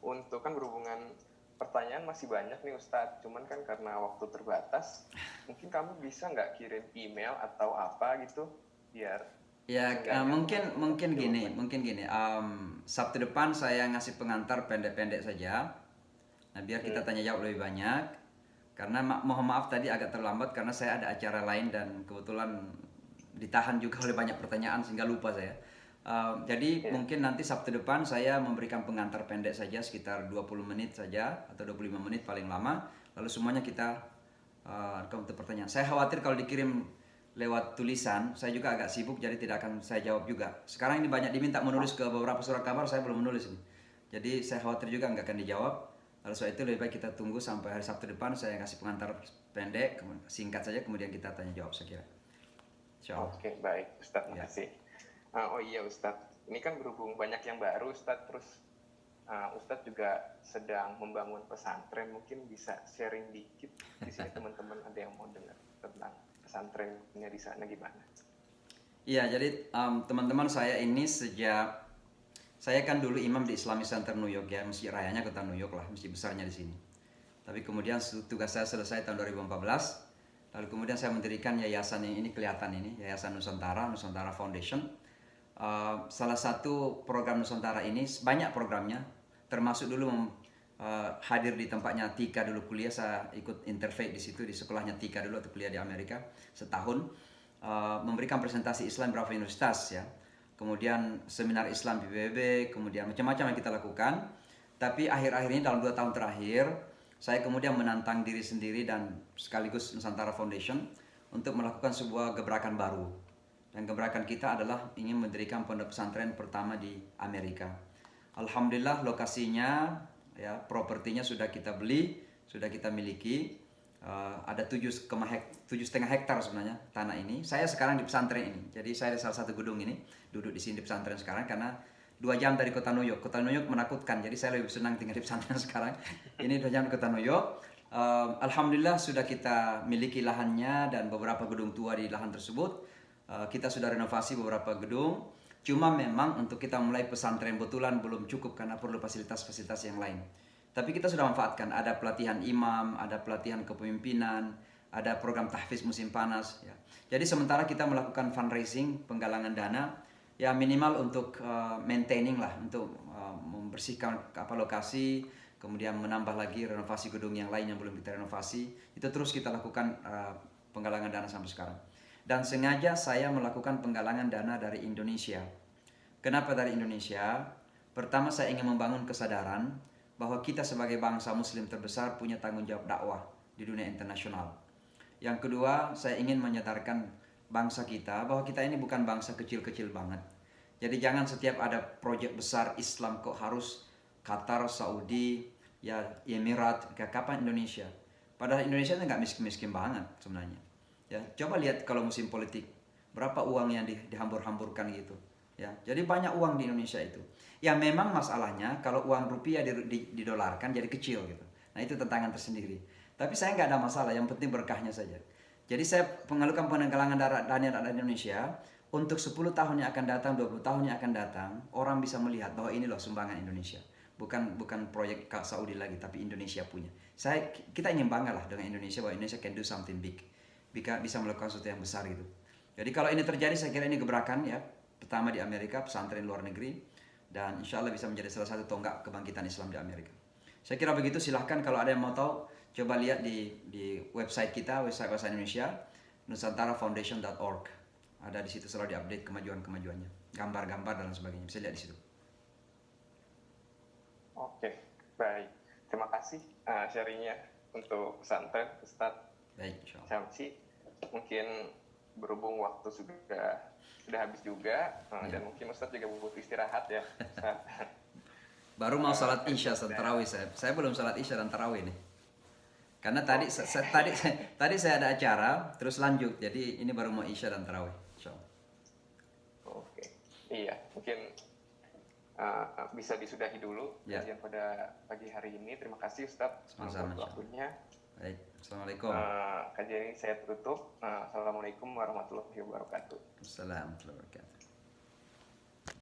Untuk kan berhubungan pertanyaan masih banyak nih Ustadz, cuman kan karena waktu terbatas, mungkin kamu bisa nggak kirim email atau apa gitu biar ya mungkin gini. Sabtu depan saya ngasih pengantar pendek-pendek saja. Nah biar kita tanya jawab lebih banyak. Karena mohon maaf tadi agak terlambat karena saya ada acara lain dan kebetulan ditahan juga oleh banyak pertanyaan sehingga lupa saya. Jadi mungkin nanti Sabtu depan saya memberikan pengantar pendek saja sekitar 20 menit saja atau 25 menit paling lama. Lalu semuanya kita untuk pertanyaan. Saya khawatir kalau dikirim lewat tulisan, saya juga agak sibuk jadi tidak akan saya jawab juga. Sekarang ini banyak diminta menulis ke beberapa surat kabar, saya belum menulis ini. Jadi saya khawatir juga nggak akan dijawab. Lalu soal itu lebih baik kita tunggu sampai hari Sabtu depan, saya kasih pengantar pendek, singkat saja, kemudian kita tanya jawab saya kira. Oke, baik Ustadz, makasih. Oh iya Ustadz, ini kan berhubung banyak yang baru Ustadz, terus Ustadz juga sedang membangun pesantren, mungkin bisa sharing dikit di sini teman-teman ada yang mau dengar tentang pesantren. pesantrennya di sana gimana? Iya, jadi teman-teman saya ini saya kan dulu imam di Islamic Center New York ya, masjid rayanya kota New York lah, masjid besarnya di sini. Tapi kemudian tugas saya selesai tahun 2014, lalu kemudian saya mendirikan yayasan yang ini kelihatan ini, Yayasan Nusantara, Nusantara Foundation. Salah satu program Nusantara ini banyak programnya, termasuk dulu hadir di tempatnya Tika dulu kuliah, saya ikut interfaith di situ di sekolahnya Tika dulu atau kuliah di Amerika setahun, memberikan presentasi Islam beberapa universitas ya. Kemudian seminar Islam di PBB, kemudian macam-macam yang kita lakukan. Tapi akhir-akhir ini dalam 2 tahun terakhir, saya kemudian menantang diri sendiri dan sekaligus Nusantara Foundation untuk melakukan sebuah gebrakan baru. Dan gebrakan kita adalah ingin mendirikan pondok pesantren pertama di Amerika. Alhamdulillah lokasinya, ya propertinya sudah kita beli, sudah kita miliki. Ada 7,5 hektar sebenarnya tanah ini. Saya sekarang di pesantren ini. Jadi saya di salah satu gedung ini, duduk di sini di pesantren sekarang karena 2 jam dari kota New York. Kota New York menakutkan, jadi saya lebih senang tinggal di pesantren sekarang. Ini 2 jam di kota New York. Alhamdulillah sudah kita miliki lahannya dan beberapa gedung tua di lahan tersebut. Kita sudah renovasi beberapa gedung. Cuma memang untuk kita mulai pesantren betulan belum cukup karena perlu fasilitas-fasilitas yang lain. Tapi kita sudah manfaatkan, ada pelatihan imam, ada pelatihan kepemimpinan, ada program tahfiz musim panas. Ya. Jadi sementara kita melakukan fundraising, penggalangan dana, ya minimal untuk maintaining lah, untuk membersihkan lokasi, kemudian menambah lagi renovasi gedung yang lain yang belum kita renovasi. Itu terus kita lakukan penggalangan dana sampai sekarang. Dan sengaja saya melakukan penggalangan dana dari Indonesia. Kenapa dari Indonesia? Pertama saya ingin membangun kesadaran bahwa kita sebagai bangsa muslim terbesar punya tanggung jawab dakwah di dunia internasional. Yang kedua, saya ingin menyadarkan bangsa kita bahwa kita ini bukan bangsa kecil-kecil banget. Jadi jangan setiap ada proyek besar Islam kok harus Qatar, Saudi, ya Emirat, kapan Indonesia. Padahal Indonesia itu nggak miskin-miskin banget sebenarnya. Ya, coba lihat kalau musim politik, berapa uang yang dihambur-hamburkan gitu. Ya, jadi banyak uang di Indonesia itu. Ya memang masalahnya kalau uang rupiah didolarkan jadi kecil gitu. Nah itu tantangan tersendiri. Tapi saya nggak ada masalah, yang penting berkahnya saja. Jadi saya mengalukan penggalangan dana di Indonesia untuk 10 tahun yang akan datang, 20 tahun yang akan datang, orang bisa melihat bahwa ini loh sumbangan Indonesia. Bukan proyek Saudi lagi, tapi Indonesia punya. Kita ingin bangga lah dengan Indonesia bahwa Indonesia can do something big. Bisa melakukan sesuatu yang besar gitu. Jadi kalau ini terjadi, saya kira ini gebrakan ya. Pertama di Amerika, pesantren luar negeri, dan insya Allah bisa menjadi salah satu tonggak kebangkitan Islam di Amerika. Saya kira begitu. Silahkan kalau ada yang mau tahu, coba lihat di website kita, website bahasa Indonesia, nusantarafoundation.org. Ada di situ selalu diupdate kemajuan-kemajuannya, gambar-gambar dan sebagainya. Bisa lihat di situ. Oke, baik. Terima kasih sharingnya untuk pesantren, Ustadz Baik, insya Allah. Syamsi. Mungkin berhubung waktu sudah habis juga, dan mungkin Ustadz juga butuh istirahat ya. Baru mau salat isya dan tarawih saya belum salat isya dan tarawih nih. Karena tadi saya ada acara terus lanjut, jadi ini baru mau isya dan tarawih. Insyaallah. Oke, iya mungkin bisa disudahi dulu kajian pada pagi hari ini. Terima kasih Ustadz untuk waktunya. Baik, assalamualaikum. Kajian ini saya tutup. Assalamualaikum warahmatullahi wabarakatuh. Assalamualaikum warahmatullahi wabarakatuh.